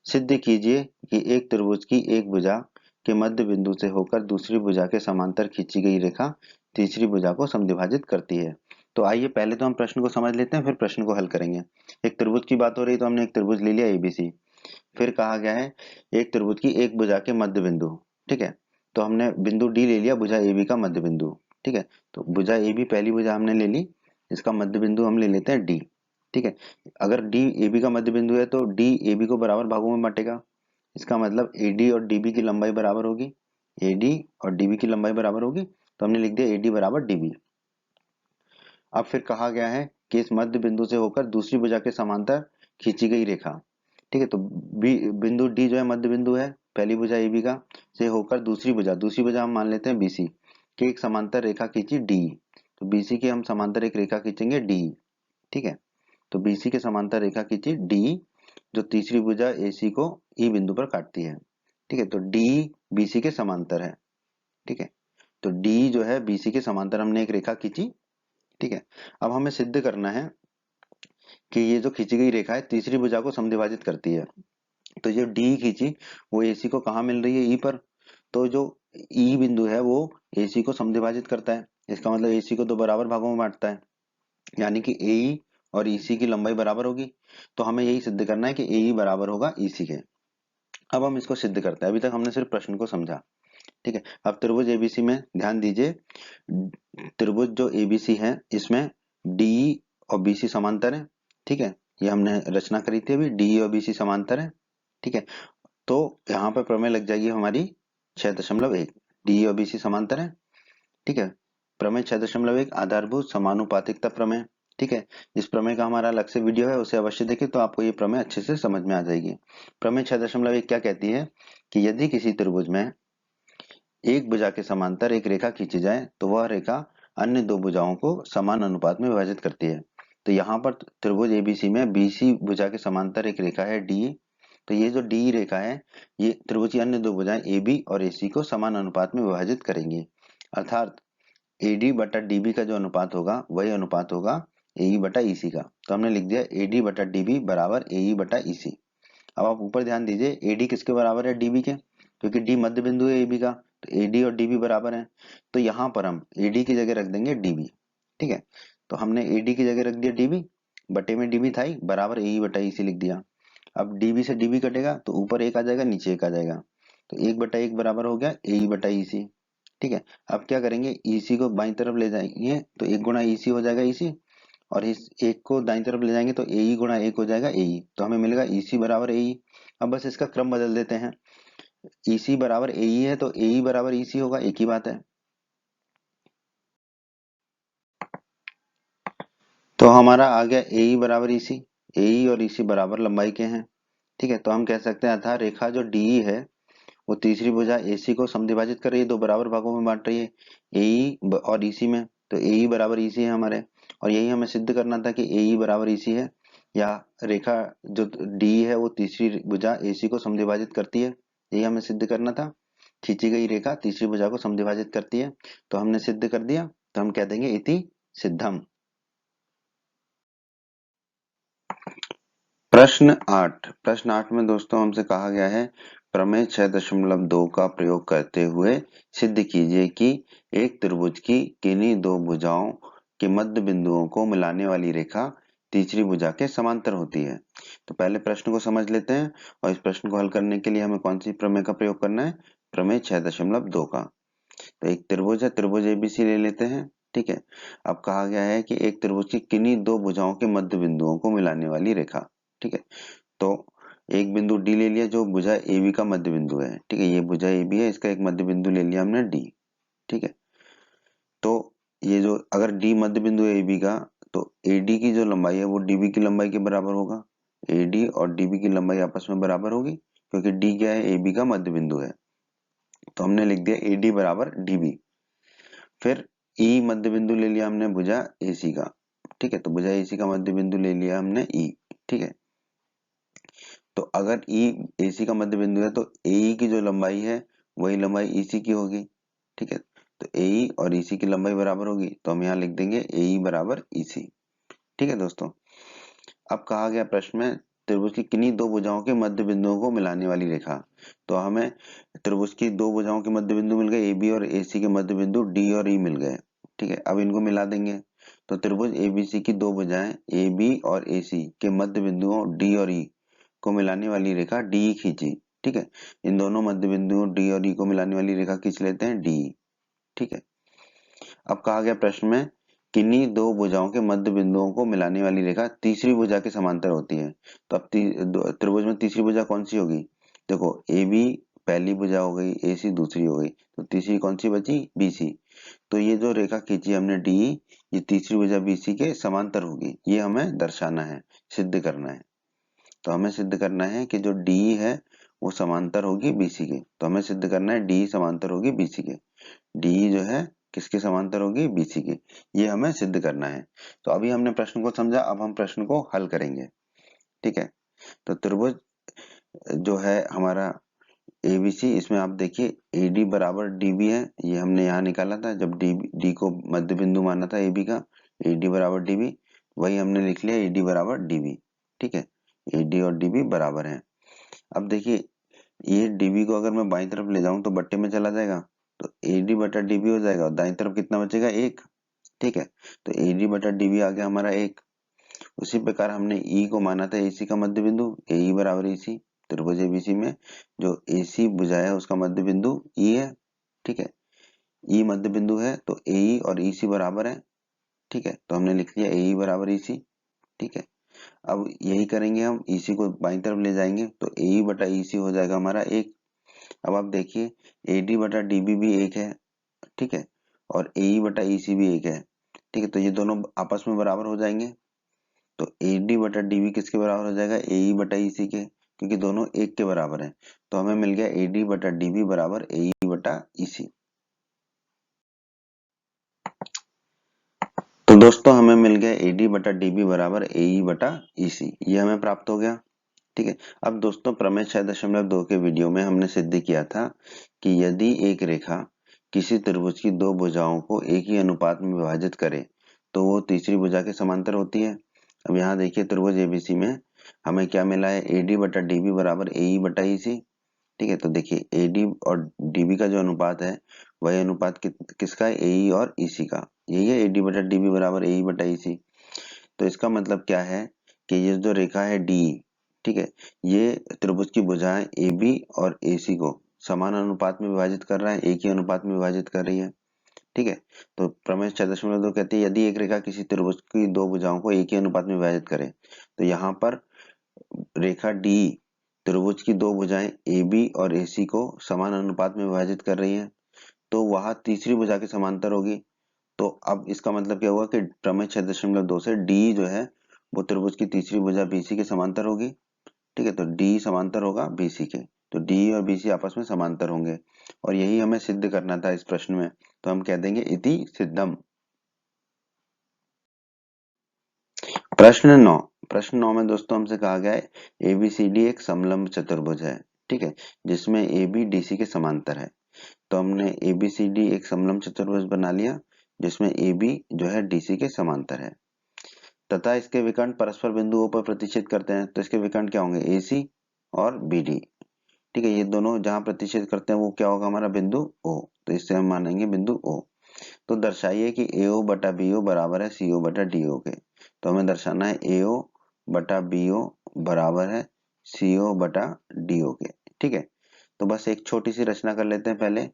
सिद्ध कीजिए कि एक त्रिभुज की एक भुजा के मध्य बिंदु से होकर दूसरी भुजा के समांतर खींची गई रेखा तीसरी भुजा को समद्विभाजित करती है। तो आइए पहले तो हम प्रश्न को समझ लेते हैं, फिर प्रश्न को हल करेंगे। एक त्रिभुज की बात हो रही, तो हमने एक त्रिभुज ले लिया ABC। फिर कहा गया है एक त्रिभुज की एक भुजा के मध्य बिंदु। ठीक है, तो हमने बिंदु D ले लिया, भुजा AB का मध्य बिंदु। ठीक है, तो भुजा AB पहली भुजा हमने ले ली, इसका मध्य बिंदु हम ले लेते हैं D। ठीक है, अगर D AB का मध्य बिंदु है तो D AB को बराबर भागों में बांटेगा। इसका मतलब AD और DB की लंबाई बराबर होगी, AD और DB की लंबाई बराबर होगी, तो हमने लिख दिया AD बराबर DB। अब फिर कहा गया है कि इस मध्य बिंदु से होकर दूसरी भुजा के समांतर खींची गई रेखा। ठीक है, तो बिंदु D जो है मध्य बिंदु है, पहली भुजा AB का से होकर दूसरी भुजा हम मान लेते हैं BC के एक समांतर रेखा खींची D। तो BC के हम समांतर एक रेखा खींचेंगे D। ठीक है, तो BC के समांतर रेखा खींची D, जो तीसरी भुजा AC को E बिंदु पर काटती है। ठीक है, तो D BC के समांतर है। ठीक है, तो D जो है BC के समांतर हमने एक रेखा खींची। ठीक है, अब हमें सिद्ध करना है कि ये जो खींची गई रेखा है तीसरी भुजा को समद्विभाजित करती है। तो जो D खींची वो AC को कहाँ मिल रही है? E पर। तो जो E बिंदु है वो AC को समद्विभाजित करता है, इसका मतलब AC को दो बराबर भागों में बांटता है, यानी कि AE और EC की लंबाई बराबर होगी। तो हमें यही सिद्ध करना है कि AE बराबर होगा EC के। अब हम इसको सिद्ध करते हैं, अभी तक हमने सिर्फ प्रश्न को समझा। ठीक है, अब त्रिभुज ABC में ध्यान दीजिए, त्रिभुज जो ABC है इसमें DE और BC समांतर है। ठीक है, ये हमने रचना करी थी अभी, डी और बीसी समांतर है, ठीक है। तो यहाँ पे प्रमेय लग जाएगी हमारी 6.1, डी और बीसी समांतर है, ठीक है। प्रमेय 6.1 आधारभूत समानुपातिकता प्रमेय, ठीक है। इस प्रमेय का हमारा अलग से वीडियो है, उसे अवश्य देखें तो आपको ये प्रमेय अच्छे से समझ में आ जाएगी। प्रमेय 6.1 क्या कहती है कि यदि किसी त्रिभुज में एक भुजा के समांतर एक रेखा खींची जाए तो वह रेखा अन्य दो भुजाओं को समान अनुपात में विभाजित करती है। तो यहाँ पर त्रिभुज एबीसी में बीसी भुजा के समांतर एक रेखा है डी। तो ये जो डी रेखा है ये त्रिभुज की अन्य दो भुजाएं AB और AC को समान अनुपात में विभाजित करेंगी, अर्थात AD बटा DB का जो अनुपात होगा वही अनुपात होगा AE बटा EC का। तो हमने लिख दिया AD बटा DB बराबर AE बटा EC। अब आप ऊपर ध्यान दीजिए, AD किसके बराबर है, DB के, क्योंकि D मध्य बिंदु है AB का, तो AD और DB बराबर है। तो यहाँ पर हम AD की जगह रख देंगे DB, ठीक है। तो हमने AD की जगह रख दिया DB, बटे में DB था ही, बराबर AE बटा EC लिख दिया। अब DB से DB कटेगा तो ऊपर एक आ जाएगा, नीचे एक आ जाएगा, तो 1/1 बराबर हो गया AE बटा EC, ठीक है। अब क्या करेंगे, EC को बाईं तरफ ले जाएंगे तो 1 गुणा EC हो जाएगा EC, और इस एक को दाईं तरफ ले जाएंगे तो AE गुणा 1 हो जाएगा AE, तो हमें मिलेगा EC बराबर AE। अब बस इसका क्रम बदल देते हैं, EC बराबर AE है तो AE बराबर EC होगा, एक ही बात है। तो हमारा आ गया AE बराबर EC, AE और EC बराबर लंबाई के हैं, ठीक है। तो हम कह सकते हैं अतः रेखा जो DE है वो तीसरी भुजा AC को समद्विभाजित कर रही है, दो बराबर भागों में बांट रही है, AE और EC में। तो AE बराबर EC है हमारे, और यही हमें सिद्ध करना था कि AE बराबर EC है, या रेखा जो DE है वो तीसरी भुजा AC को समद्विभाजित करती है, यही हमें सिद्ध करना था। खींची गई रेखा तीसरी भुजा को समद्विभाजित करती है, तो हमने सिद्ध कर दिया, तो हम कह देंगे इति सिद्धम। प्रश्न 8 में दोस्तों हमसे कहा गया है प्रमेय 6.2 का प्रयोग करते हुए सिद्ध कीजिए कि एक त्रिभुज की किन्हीं दो भुजाओं के मध्य बिंदुओं को मिलाने वाली रेखा तीसरी भुजा के समांतर होती है। तो पहले प्रश्न को समझ लेते हैं, और इस प्रश्न को हल करने के लिए हमें कौन सी प्रमेय का प्रयोग करना है, प्रमेय 6.2 का। तो एक त्रिभुज है, त्रिभुज ABC ले लेते हैं, ठीक है। अब कहा गया है कि एक त्रिभुज की किन्हीं दो भुजाओं के मध्य बिंदुओं को मिलाने वाली रेखा, ठीक है। तो एक बिंदु डी ले लिया जो भुजा AB का मध्य बिंदु है, ठीक है। ये भुजा AB है, इसका एक मध्य बिंदु ले लिया हमने D, ठीक है। तो ये जो अगर D मध्य बिंदु है AB का, तो AD की जो लंबाई है वो DB की लंबाई के बराबर होगा। AD और DB की लंबाई आपस में बराबर होगी, क्योंकि D क्या है, AB का मध्य बिंदु है। तो हमने लिख दिया AD बराबर DB। फिर E मध्य बिंदु ले लिया हमने भुजा AC का, ठीक है। तो भुजा AC का मध्य बिंदु ले लिया हमने E, ठीक है। तो अगर E AC का मध्य बिंदु है तो AE की जो लंबाई है वही लंबाई EC की होगी, ठीक है। तो AE और EC की लंबाई बराबर होगी, तो हम यहाँ लिख देंगे AE बराबर EC, ठीक है दोस्तों। अब कहा गया प्रश्न में त्रिभुज की किन्हीं दो भुजाओं के मध्य बिंदुओं को मिलाने वाली रेखा। तो हमें त्रिभुज की दो भुजाओं के मध्य बिंदु मिल गए, AB और AC के मध्य बिंदु D और E मिल गए, ठीक है। अब इनको मिला देंगे, तो त्रिभुज ABC की दो भुजाएं AB और AC के मध्य बिंदुओं D और E को मिलाने वाली रेखा DE खींची, ठीक है। इन दोनों मध्य बिंदुओं D और E को मिलाने वाली रेखा खींच लेते हैं DE, ठीक है। अब कहा गया प्रश्न में किन्हीं दो भुजाओं के मध्य बिंदुओं को मिलाने वाली रेखा तीसरी भुजा के समांतर होती है। तो अब त्रिभुज में तीसरी भुजा कौन सी होगी, देखो AB पहली भुजा हो गई, AC दूसरी हो गई, तो तीसरी कौन सी बची, BC। तो ये जो रेखा खींची हमने DE, ये तीसरी भुजा BC के समांतर होगी, ये हमें दर्शाना है, सिद्ध करना है। तो हमें सिद्ध करना है कि जो DE है वो समांतर होगी BC के, तो हमें सिद्ध करना है DE समांतर होगी BC के। DE जो है किसके समांतर होगी, BC के, ये हमें सिद्ध करना है। तो अभी हमने प्रश्न को समझा, अब हम प्रश्न को हल करेंगे, ठीक है। तो त्रिभुज जो है हमारा ABC, इसमें आप देखिए AD बराबर DB है, ये हमने यहाँ निकाला था जब D को मध्य बिंदु माना था AB का, AD बराबर DB, वही हमने लिख लिया AD बराबर DB, ठीक है। AD और DB बराबर हैं। अब देखिए ये DB को अगर मैं बाईं तरफ ले जाऊं तो बट्टे में चला जाएगा, तो AD बटा DB हो जाएगा, और दाईं तरफ कितना बचेगा, 1, ठीक है। तो AD बटा DB आ गया हमारा 1। उसी प्रकार हमने E को माना था AC का मध्य बिंदु, AE बराबर EC। त्रिभुज ABC में जो AC भुजा है उसका मध्य बिंदु E है, ठीक है। E मध्य बिंदु है तो AE और EC बराबर है, ठीक है। तो हमने लिख लिया AE बराबर EC, ठीक है। अब यही करेंगे हम, EC को बाईं तरफ ले जाएंगे तो AE बटा EC हो जाएगा हमारा 1। अब आप देखिए AD बटा DB भी 1 है, ठीक है, और AE बटा EC भी 1 है, ठीक है, तो ये दोनों आपस में बराबर हो जाएंगे। तो AD बटा DB किसके बराबर हो जाएगा? AE बटा EC के, क्योंकि दोनों 1 के बराबर हैं। तो हमें मिल गया AD बटा DB बराबर AE बटा EC। तो दोस्तों हमें मिल गया AD बटा DB बराबर AE बटा EC, ये हमें प्राप्त हो गया, ठीक है। अब दोस्तों प्रमेय 6.2 के वीडियो में हमने सिद्ध किया था कि यदि एक रेखा किसी त्रिभुज की दो भुजाओं को एक ही अनुपात में विभाजित करे तो वो तीसरी भुजा के समांतर होती है। अब यहाँ देखिए त्रिभुज ABC में हमें क्या मिला है? AD बटा DB बराबर AE बटा EC, ठीक है। तो देखिए AD और DB का जो अनुपात है वही अनुपात किसका है? AE और EC का। यही है AD बटा DB बराबर AE बटा EC। तो इसका मतलब क्या है कि ये जो रेखा है DE, ठीक है, ये त्रिभुज की भुजाएं AB और AC को समान अनुपात में विभाजित कर रहा है, एक ही अनुपात में विभाजित कर रही है, ठीक है। तो प्रमेय 6.2 कहती है यदि एक रेखा किसी त्रिभुज की दो भुजाओं को एक ही अनुपात में विभाजित करे, तो यहाँ पर रेखा DE त्रिभुज की दो भुजाएं AB और AC को समान अनुपात में विभाजित कर रही है, तो वह तीसरी भुजा के समांतर होगी। तो अब इसका मतलब क्या हुआ कि प्रमेय 6.2 से D जो है वो त्रिभुज की तीसरी भुजा BC के समांतर होगी, ठीक है। तो D समांतर होगा BC के, तो D और BC आपस में समांतर होंगे, और यही हमें सिद्ध करना था इस प्रश्न में। तो हम कह देंगे इति सिद्धम। प्रश्न 9 में दोस्तों हमसे कहा गया है ABCD एक समलंब चतुर्भुज है, ठीक है, जिसमें AB DC के समांतर है। तो हमने ABCD एक समलंब चतुर्भुज बना लिया जिसमें AB जो है DC के समांतर है, तथा इसके विकर्ण परस्पर बिंदुओं पर प्रतिच्छेद करते हैं। तो इसके विकर्ण क्या होंगे? AC और BD, ठीक है, ये दोनों जहां प्रतिच्छेद करते हैं वो क्या होगा? हमारा बिंदु O। तो इससे हम मानेंगे बिंदु O। तो दर्शाइए कि AO बटा BO बराबर है CO बटा DO के। तो हमें दर्शाना है AO बटा BO बराबर है CO बटा DO के, ठीक है। तो बस एक छोटी सी रचना कर लेते हैं पहले।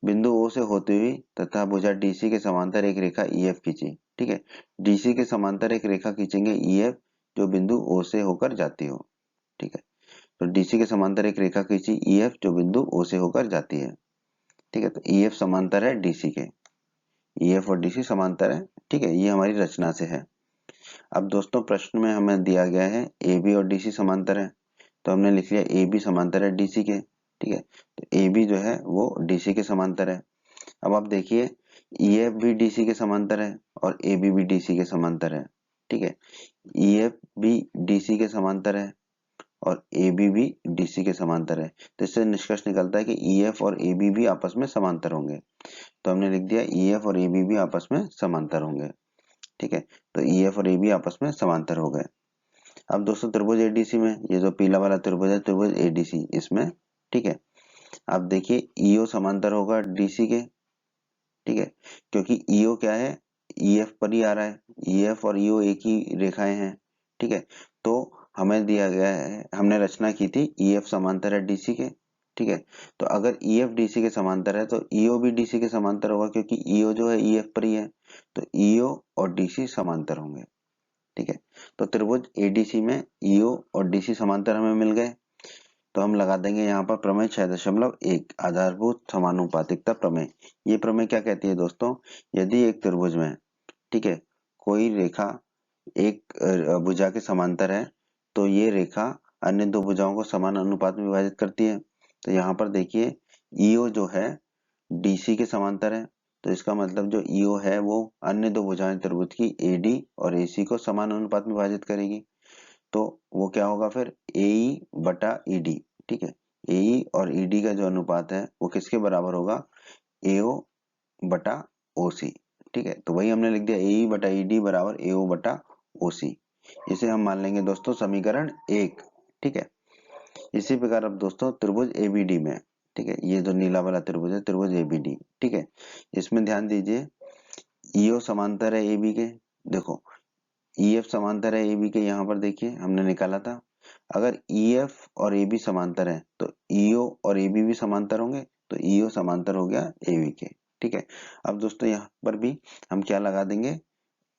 बिंदु O से होती हुई तथा भुजा DC के समांतर एक रेखा EF खींची, ठीक है। DC के समांतर एक रेखा खींचेंगे EF जो बिंदु O से होकर जाती हो, ठीक है। तो DC के समांतर एक रेखा खींची EF जो बिंदु O से होकर जाती है, ठीक है। तो EF समांतर है DC के, EF और DC समांतर है, ठीक है, ये हमारी रचना से है। अब दोस्तों प्रश्न में हमें दिया गया है AB और DC समांतर है, तो हमने लिख लिया AB समांतर है DC के, ठीक है। तो AB जो है वो DC के समांतर है। अब आप देखिए EF भी DC के समांतर है और AB भी DC के समांतर है, ठीक है। EF भी DC के समांतर है और AB भी DC के समांतर है, तो इससे निष्कर्ष निकलता है कि EF और AB भी आपस में समांतर होंगे। तो हमने लिख दिया EF और AB भी आपस में समांतर होंगे, ठीक है। तो EF और AB आपस में समांतर हो गए। अब दोस्तों त्रिभुज ADC में, ये जो पीला वाला त्रिभुज है त्रिभुज ADC, इसमें, ठीक है, आप देखिए EO समांतर होगा DC के, ठीक है, क्योंकि EO क्या है? EF पर ही आ रहा है, EF और EO एक ही रेखाएं हैं, ठीक है। तो हमें दिया गया है, हमने रचना की थी EF समांतर है DC के, ठीक है। तो अगर EF DC के समांतर है तो EO भी DC के समांतर होगा, क्योंकि EO जो है EF पर ही है, तो EO और DC समांतर होंगे, ठीक है। तो त्रिभुज ADC में EO और DC समांतर हमें मिल गए। तो हम लगा देंगे यहाँ पर प्रमेय 6.1 आधारभूत समानुपातिकता प्रमेय। ये प्रमेय क्या कहती है दोस्तों? यदि एक त्रिभुज में, ठीक है, कोई रेखा एक भुजा के समांतर है तो ये रेखा अन्य दो भुजाओं को समान अनुपात में विभाजित करती है। तो यहाँ पर देखिए EO जो है DC के समांतर है, तो इसका मतलब जो EO है वो अन्य दो भुजाएं त्रिभुज की AD और AC को समान अनुपात में विभाजित करेगी। तो वो क्या होगा फिर? AE बटा ED, ठीक है। AE और ED का जो अनुपात है वो किसके बराबर होगा? AO बटा OC, ठीक है। तो वही हमने लिख दिया AE बटा ED बराबर AO बटा OC। इसे हम मान लेंगे दोस्तों समीकरण 1, ठीक है। इसी प्रकार अब दोस्तों त्रिभुज ABD में, ठीक है, ये जो नीला वाला त्रिभुज है त्रिभुज ABD, ठीक है, इसमें ध्यान दीजिए EO समांतर है AB के, देखो EF समांतर है AB के, यहाँ पर देखिए हमने निकाला था। अगर EF और AB समांतर है तो EO और AB भी समांतर होंगे, तो EO समांतर हो गया AB के, ठीक है। अब दोस्तों यहाँ पर भी हम क्या लगा देंगे?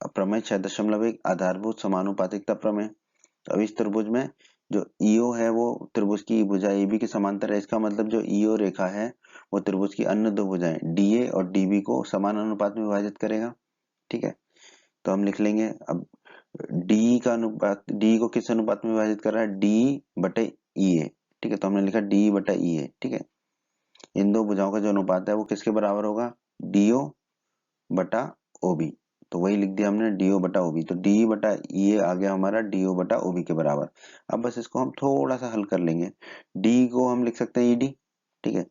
प्रमेय 6.1 आधारभूत समानुपातिकता प्रमेय। तो अब इस त्रिभुज में जो ईओ है वो त्रिभुज की भुजा AB के समांतर है। इसका मतलब जो ईओ रेखा है वो त्रिभुज की अन्य दो भुजाएं DA और DB को समान अनुपात में विभाजित करेगा। ठीक है, तो हम लिख लेंगे अब डी का अनुपात, डी को किस अनुपात में विभाजित कर रहा है, डी बटे EA। ठीक है, तो हमने लिखा डी बटा EA। ठीक है, इन दो भुजाओं का जो अनुपात है वो किसके बराबर होगा, DO बटा OB। तो वही लिख दिया हमने DO बटा OB। तो D बटा EA आ गया हमारा DO बटा OB के बराबर। अब बस इसको हम थोड़ा सा हल कर लेंगे। D को हम लिख सकते हैं ED। ठीक है,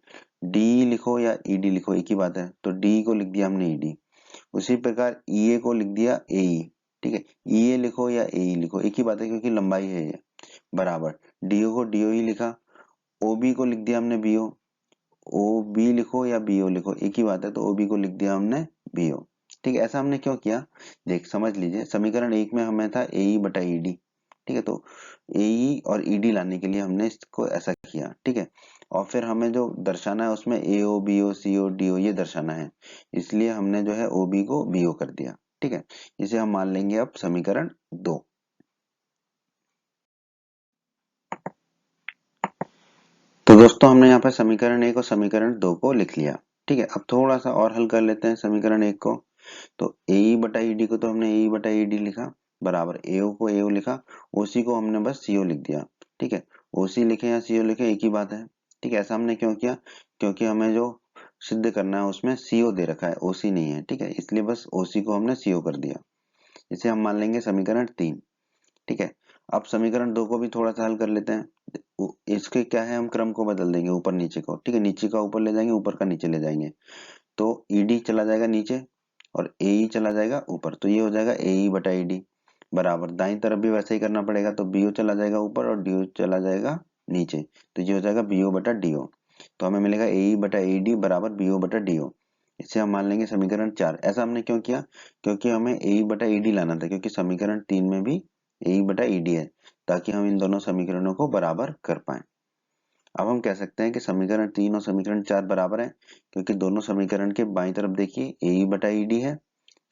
D लिखो या ED लिखो एक ही बात है। तो D को लिख दिया हमने ED। उसी प्रकार EA को लिख दिया AE। ठीक है, EA लिखो या AE लिखो एक ही बात है क्योंकि लंबाई है ये, बराबर। DO को DO ही लिखा, OB को लिख दिया हमने BO। OB लिखो या BO लिखो एक ही बात है, तो OB को लिख दिया हमने BO। ठीक है, ऐसा हमने क्यों किया, देख समझ लीजिए। समीकरण 1 में हमें था AE बटा ED। ठीक है, तो AE और ED लाने के लिए हमने इसको ऐसा किया। ठीक है, और फिर हमें जो दर्शाना है उसमें AO BO CO DO ये दर्शाना है, इसलिए हमने जो है OB को BO कर दिया। ठीक है, इसे हम मान लेंगे अब समीकरण 2। तो दोस्तों हमने यहाँ पर समीकरण 1 और समीकरण 2 को लिख लिया। ठीक है, अब थोड़ा सा और हल कर लेते हैं समीकरण 1 को। तो AE बटा ED को तो हमने AE बटा ED लिखा, बराबर AO को AO लिखा, OC को हमने बस CO लिख दिया। ठीक है, OC लिखे या CO लिखे एक ही बात है। ठीक है, ऐसा हमने क्यों किया, क्योंकि हमें जो सिद्ध करना है उसमें CO दे रखा है, OC नहीं है। ठीक है, इसलिए बस OC को हमने CO कर दिया। इसे हम मान लेंगे समीकरण 3। ठीक है, अब समीकरण 2 को भी थोड़ा सा हल कर लेते हैं। इसके क्या है, हम क्रम को बदल देंगे ऊपर नीचे को। ठीक है, नीचे का ऊपर ले जाएंगे, ऊपर का नीचे ले जाएंगे। तो ED चला जाएगा नीचे और AE चला जाएगा ऊपर, तो ये हो जाएगा AE बटा ED बराबर। दाईं तरफ भी वैसे ही करना पड़ेगा, तो BO चला जाएगा ऊपर और DO चला जाएगा नीचे, तो ये हो जाएगा BO बटा DO। तो हमें मिलेगा AE बटा ED बराबर BO बटा DO। इसे हम मान लेंगे समीकरण 4। ऐसा हमने क्यों किया, क्योंकि हमें AE बटा ED लाना था, क्योंकि समीकरण 3 में भी AE बटा ED है, ताकि हम इन दोनों समीकरणों को बराबर कर पाए। अब हम कह सकते हैं कि समीकरण 3 और समीकरण 4 बराबर हैं, क्योंकि दोनों समीकरण के बाईं तरफ देखिए AE बटा ED है,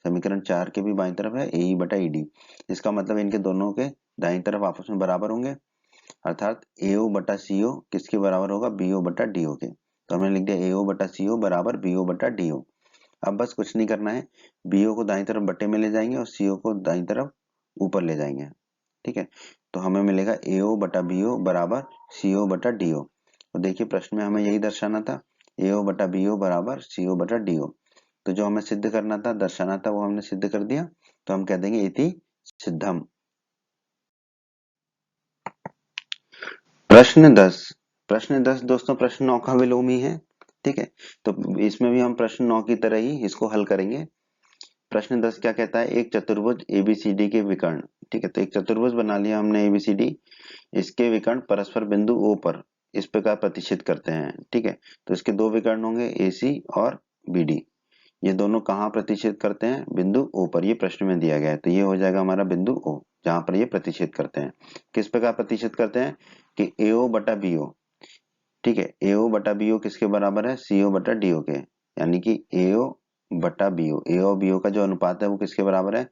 समीकरण 4 के भी बाईं तरफ है AE बटा ED। इसका मतलब इनके दोनों के दाईं तरफ आपस में बराबर होंगे, अर्थात AO बटा CO किसके बराबर होगा, BO बटा DO के। तो हमने लिख दिया AO बटा CO बराबर BO बटा DO। अब बस कुछ नहीं करना है, BO को दाईं तरफ बट्टे में ले जाएंगे और CO को दाईं तरफ ऊपर ले जाएंगे। ठीक है, तो हमें मिलेगा AO बटा BO बराबर CO बटा DO। तो देखिए प्रश्न में हमें यही दर्शाना था, AO बटा BO बराबर CO बटा DO। तो जो हमें सिद्ध करना था, दर्शाना था, वो हमने सिद्ध कर दिया। तो हम कह देंगे इति सिद्धम। प्रश्न 10। प्रश्न 10 दोस्तों प्रश्न 9 का विलोमी है। ठीक है, तो इसमें भी हम प्रश्न 9 की तरह ही इसको हल करेंगे। प्रश्न 10 क्या कहता है, एक चतुर्भुज ABCD के विकर्ण। ठीक है, तो एक चतुर्भुज बना लिया हमने ABCD, इसके विकर्ण परस्पर बिंदु O पर इस प्रकार प्रतिष्ठित करते हैं। ठीक है, तो इसके दो विकर्ण होंगे AC और BD। ये दोनों कहाँ प्रतिष्ठित करते हैं, बिंदु O पर, ये प्रश्न में दिया गया है। तो ये हो जाएगा हमारा बिंदु O, जहां पर ये प्रतिष्ठित करते हैं। किस प्रकार प्रतिष्ठित करते हैं कि AO बटा BO। ठीक है, AO बटा BO किसके बराबर है, CO बटा DO के, यानी कि AO बटा BO, AO और BO का जो अनुपात है वो किसके बराबर है,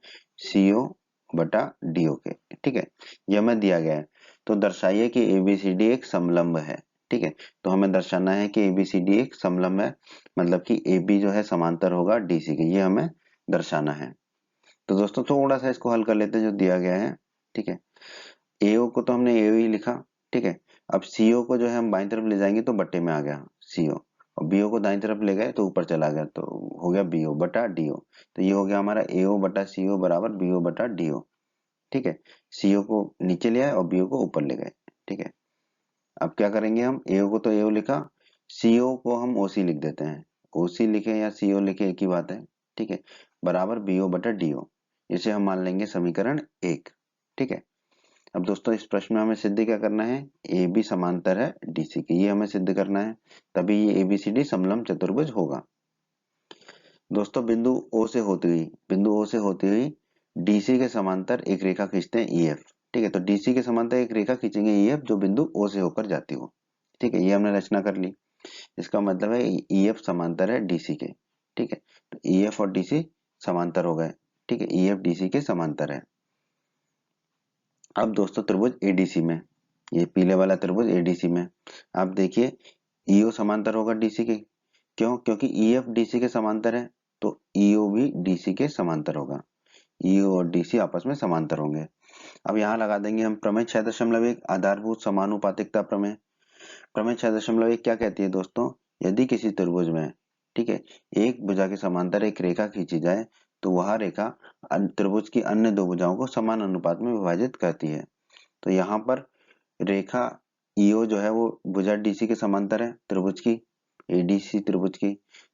CO बटा DO के। ठीक है, ये हमें दिया गया है। तो दर्शाइए कि ABCD एक समलंब है। ठीक है, तो हमें दर्शाना है कि ABCD एक समलंब है, मतलब कि AB जो है समांतर होगा DC के, ये हमें दर्शाना है। तो दोस्तों थोड़ा सा इसको हल कर लेते हैं जो दिया गया है। ठीक है, AO को तो हमने AO ही लिखा। ठीक है, अब CO को जो है हम बाईं तरफ ले जाएंगे तो बट्टे में आ गया CO, और BO को दाईं तरफ ले गए तो ऊपर चला गया, तो हो गया BO बटा DO। तो ये हो गया हमारा AO बटा CO बराबर BO बटा DO। ठीक है, CO को नीचे ले आए और BO को ऊपर ले गए। ठीक है, अब क्या करेंगे हम, AO को तो AO लिखा, CO को हम OC लिख देते हैं। OC लिखे या CO लिखे एक ही बात है। ठीक है, बराबर BO बटा DO। इसे हम मान लेंगे समीकरण 1। ठीक है, अब दोस्तों इस प्रश्न में हमें सिद्ध क्या करना है, AB समांतर है DC के, ये हमें सिद्ध करना है, तभी ये ABCD समलंब चतुर्भुज होगा। दोस्तों बिंदु O से होती हुई DC के समांतर एक रेखा खींचते हैं EF। ठीक है, तो DC के समांतर एक रेखा खींचेंगे EF जो बिंदु O से होकर जाती हो। ठीक है, ये हमने रचना कर ली। इसका मतलब है EF समांतर है DC के। ठीक है, तो EF और DC समांतर हो गए। ठीक है, EF DC के समांतर है। अब दोस्तों त्रिभुज एडीसी में, ये पीले वाला त्रिभुज एडीसी में आप देखिए ईओ समांतर होगा डीसी के। क्यों? क्योंकि ईएफ डीसी के समांतर है, तो ईओ भी डीसी के समांतर होगा। ईओ और डीसी आपस में समांतर होंगे। अब यहाँ लगा देंगे हम प्रमेय 6.1 आधारभूत समानुपातिकता प्रमेय। प्रमेय 6.1 क्या कहती है दोस्तों? यदि किसी त्रिभुज में, ठीक है, एक भुजा के समांतर एक रेखा खींची जाए तो वह रेखा त्रिभुज की अन्य दो भुजाओं को समान अनुपात में विभाजित करती है। तो यहाँ पर रेखा ईओ जो है वो भुजा डीसी के समांतर है त्रिभुज की, एडीसी त्रिभुज की।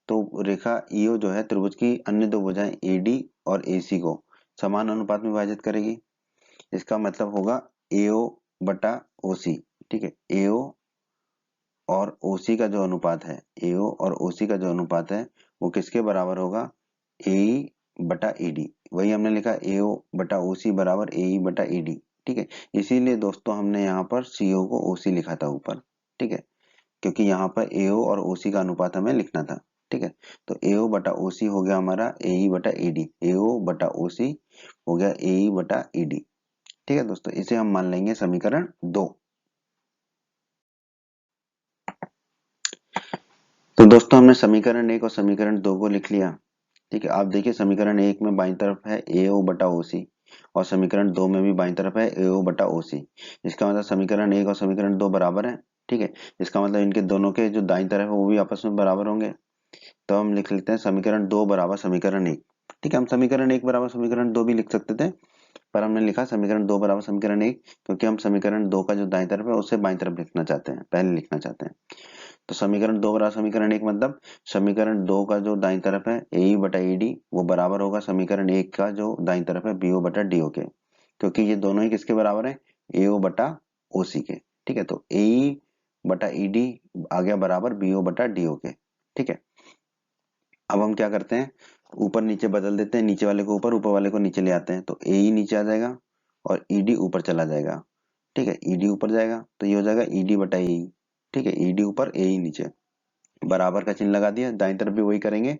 तो रेखा ईओ जो है त्रिभुज की अन्य दो भुजाएं एडी और एसी को समान अनुपात में विभाजित करेगी। इसका मतलब होगा एओ बटा ओसी, ठीक है। एओ और ओसी का जो अनुपात है, एओ और ओसी का जो अनुपात है वो किसके बराबर होगा? एई बटा ईडी। वही हमने लिखा एओ बटा ओसी बराबर एई बटा ईडी, ठीक है। इसीलिए दोस्तों हमने यहाँ पर सीओ को ओसी लिखा था ऊपर, ठीक है, क्योंकि यहाँ पर एओ और ओसी का अनुपात हमें लिखना था, ठीक है। तो एओ बटा ओसी हो गया हमारा एई बटा ईडी, एओ बटा ओसी हो गया एई बटा ईडी, ठीक है दोस्तों। इसे हम मान लेंगे समीकरण 2। तो दोस्तों हमने समीकरण 1 और समीकरण 2 को लिख लिया, ठीक है। आप देखिए समीकरण 1 में बाईं तरफ है एओ बटा ओसी और समीकरण 2 में भी बाईं तरफ है एओ बटा ओसी। इसका मतलब समीकरण 1 और समीकरण 2 बराबर है, ठीक है। इसका मतलब इनके दोनों के जो दाईं तरफ है वो भी आपस में बराबर होंगे। तो हम लिख लेते हैं समीकरण 2 बराबर समीकरण 1, ठीक है। हम समीकरण 1 बराबर समीकरण 2 भी लिख सकते थे, पर हमने लिखा समीकरण 2 बराबर समीकरण 1 क्योंकि हम समीकरण 2 का जो दाईं तरफ है उसे बाईं तरफ लिखना चाहते हैं, पहले लिखना चाहते हैं। तो समीकरण 2 बराबर समीकरण 1 मतलब समीकरण 2 का जो दाईं तरफ है ए बटा ईडी वो बराबर होगा समीकरण 1 का जो दाईं तरफ है बीओ बटा डीओ के, क्योंकि ये दोनों ही किसके बराबर है? एओ बटा ओसी के, ठीक है। तो ए बटा ईडी आ गया बराबर बीओ बटा डीओ के, ठीक है। अब हम क्या करते हैं, ऊपर नीचे बदल देते हैं, नीचे वाले को ऊपर, ऊपर वाले को नीचे ले आते हैं। तो ए नीचे आ जाएगा और ईडी ऊपर चला जाएगा, ठीक है। ईडी ऊपर जाएगा तो ये हो जाएगा ईडी बटा ए, ठीक है। ईडी ऊपर ए नीचे, बराबर का चिन्ह लगा दिया। दाईं तरफ भी वही करेंगे,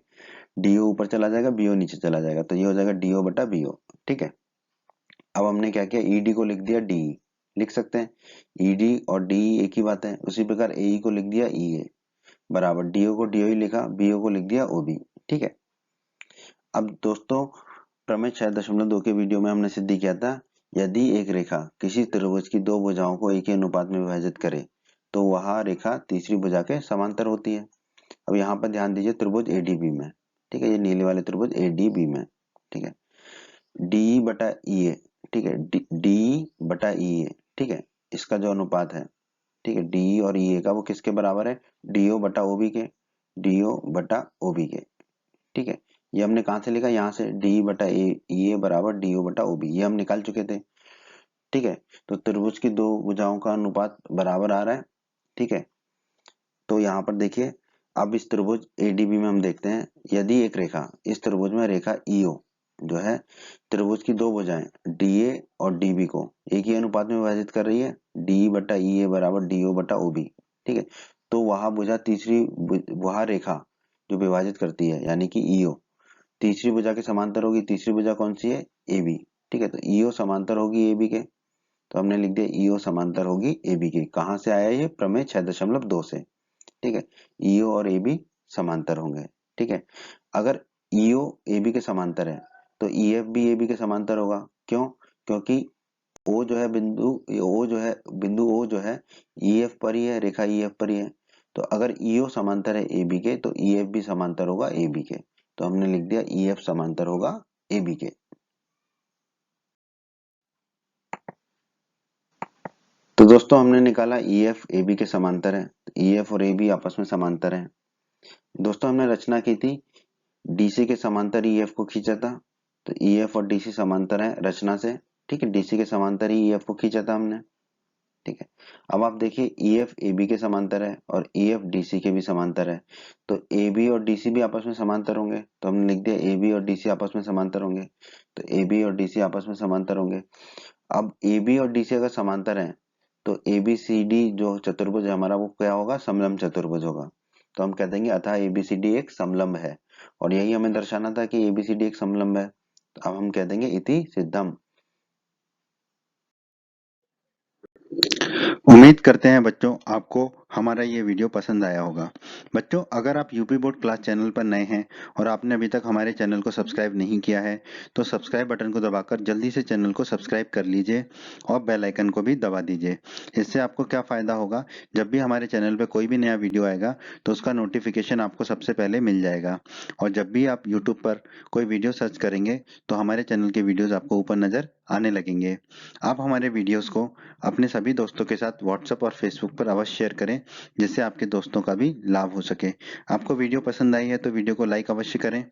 डीओ ऊपर चला जाएगा बीओ नीचे चला जाएगा, तो ये हो जाएगा डीओ बटा बीओ, ठीक है। अब हमने क्या किया, ईडी को लिख दिया डी, लिख सकते हैं ईडी और डी एक ही बात है। उसी प्रकार ए को लिख दिया ईए बराबर डीओ को डीओ ही लिखा, बीओ को लिख दिया ओबी, ठीक है। अब दोस्तों प्रमेय 6.2 के वीडियो में हमने सिद्ध किया था, यदि एक रेखा किसी त्रिभुज की दो भुजाओं को एक ही अनुपात में विभाजित करे तो वह रेखा तीसरी भुजा के समांतर होती है। अब यहाँ पर ध्यान दीजिए त्रिभुज एडीबी में, ठीक है, ये नीले वाले त्रिभुज एडीबी में, ठीक है। डी बटा ई ए, ठीक है, डी बटा ई ए, ठीक है, इसका जो अनुपात है, ठीक है, डी और ई ए का वो किसके बराबर है? डीओ बटा ओबी के, डीओ बटा ओबी के, ठीक है। ये हमने कहाँ से लिखा? यहाँ से डी बटा ई ए बराबर डीओ बटा ओबी, ये हम निकाल चुके थे, ठीक है। तो त्रिभुज की दो भुजाओं का अनुपात बराबर आ रहा है, ठीक है। तो यहाँ पर देखिए अब इस त्रिभुज एडीबी में हम देखते हैं, यदि एक रेखा, इस त्रिभुज में रेखा ईओ जो है त्रिभुज की दो भुजाएं डीए और डीबी को एक ही अनुपात में विभाजित कर रही है, डी बटा ई ए बराबर डीओ बटा ओबी, ठीक है। तो वह भुजा तीसरी वह रेखा जो विभाजित करती है यानी कि ईओ तीसरी भुजा के समांतर होगी। तीसरी भुजा कौन सी है? ए बी, ठीक है। तो ईओ समांतर होगी ए बी के, तो हमने लिख दिया ईओ समांतर होगी ए बी के। कहाँ से आया ये? प्रमेय 6.2 से, ठीक है। ईओ और ए बी समांतर होंगे, ठीक है। अगर ईओ ए बी के समांतर है तो ईएफ भी ए बी के समांतर होगा। क्यों? क्योंकि ओ जो है बिंदु, ओ जो है बिंदु ओ जो है ईएफ पर ही है, रेखा ईएफ पर ही है। तो अगर ईओ समांतर है ए बी के तो ईएफ भी समांतर होगा ए बी के, तो हमने लिख दिया ईएफ समांतर होगा ए बी के। तो दोस्तों हमने निकाला ईएफ ए बी के समांतर है, ईएफ और ए बी आपस में समांतर है। दोस्तों हमने रचना की थी डीसी के समांतर ईएफ को खींचा था, तो ईएफ और डीसी समांतर है रचना से, ठीक है। डीसी के समांतर ही ईएफ को खींचा था हमने, ठीक है। अब आप देखिए ईएफ एबी के समांतर है और ईएफ डीसी के भी समांतर है, तो एबी और डीसी भी आपस में समांतर होंगे, तो हमने लिख दिया एबी और डीसी आपस में समांतर होंगे, तो एबी और डीसी आपस में समांतर होंगे। अब एबी और डीसी अगर समांतर है तो एबीसीडी जो चतुर्भुज है हमारा वो क्या होगा? समलंब चतुर्भुज होगा। तो हम कह देंगे अतः एबीसीडी एक समलंब है, और यही हमें दर्शाना था कि एबीसीडी एक समलंब है। तो अब हम कह देंगे इति सिद्धम। उम्मीद करते हैं बच्चों आपको हमारा ये वीडियो पसंद आया होगा। बच्चों अगर आप यूपी बोर्ड क्लास चैनल पर नए हैं और आपने अभी तक हमारे चैनल को सब्सक्राइब नहीं किया है तो सब्सक्राइब बटन को दबाकर जल्दी से चैनल को सब्सक्राइब कर लीजिए और बेल आइकन को भी दबा दीजिए। इससे आपको क्या फ़ायदा होगा, जब भी हमारे चैनल पर कोई भी नया वीडियो आएगा तो उसका नोटिफिकेशन आपको सबसे पहले मिल जाएगा। और जब भी आप यूट्यूब पर कोई वीडियो सर्च करेंगे तो हमारे चैनल के वीडियोज़ आपको ऊपर नज़र आने लगेंगे। आप हमारे वीडियोज़ को अपने सभी दोस्तों के साथ व्हाट्सएप और फेसबुक पर अवश्य शेयर करें, जिससे आपके दोस्तों का भी लाभ हो सके। आपको वीडियो पसंद आई है तो वीडियो को लाइक अवश्य करें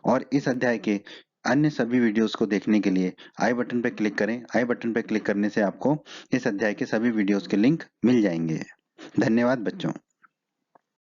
और इस अध्याय के अन्य सभी वीडियोस को देखने के लिए आई बटन पर क्लिक करें। आई बटन पर क्लिक करने से आपको इस अध्याय के सभी वीडियोस के लिंक मिल जाएंगे। धन्यवाद बच्चों।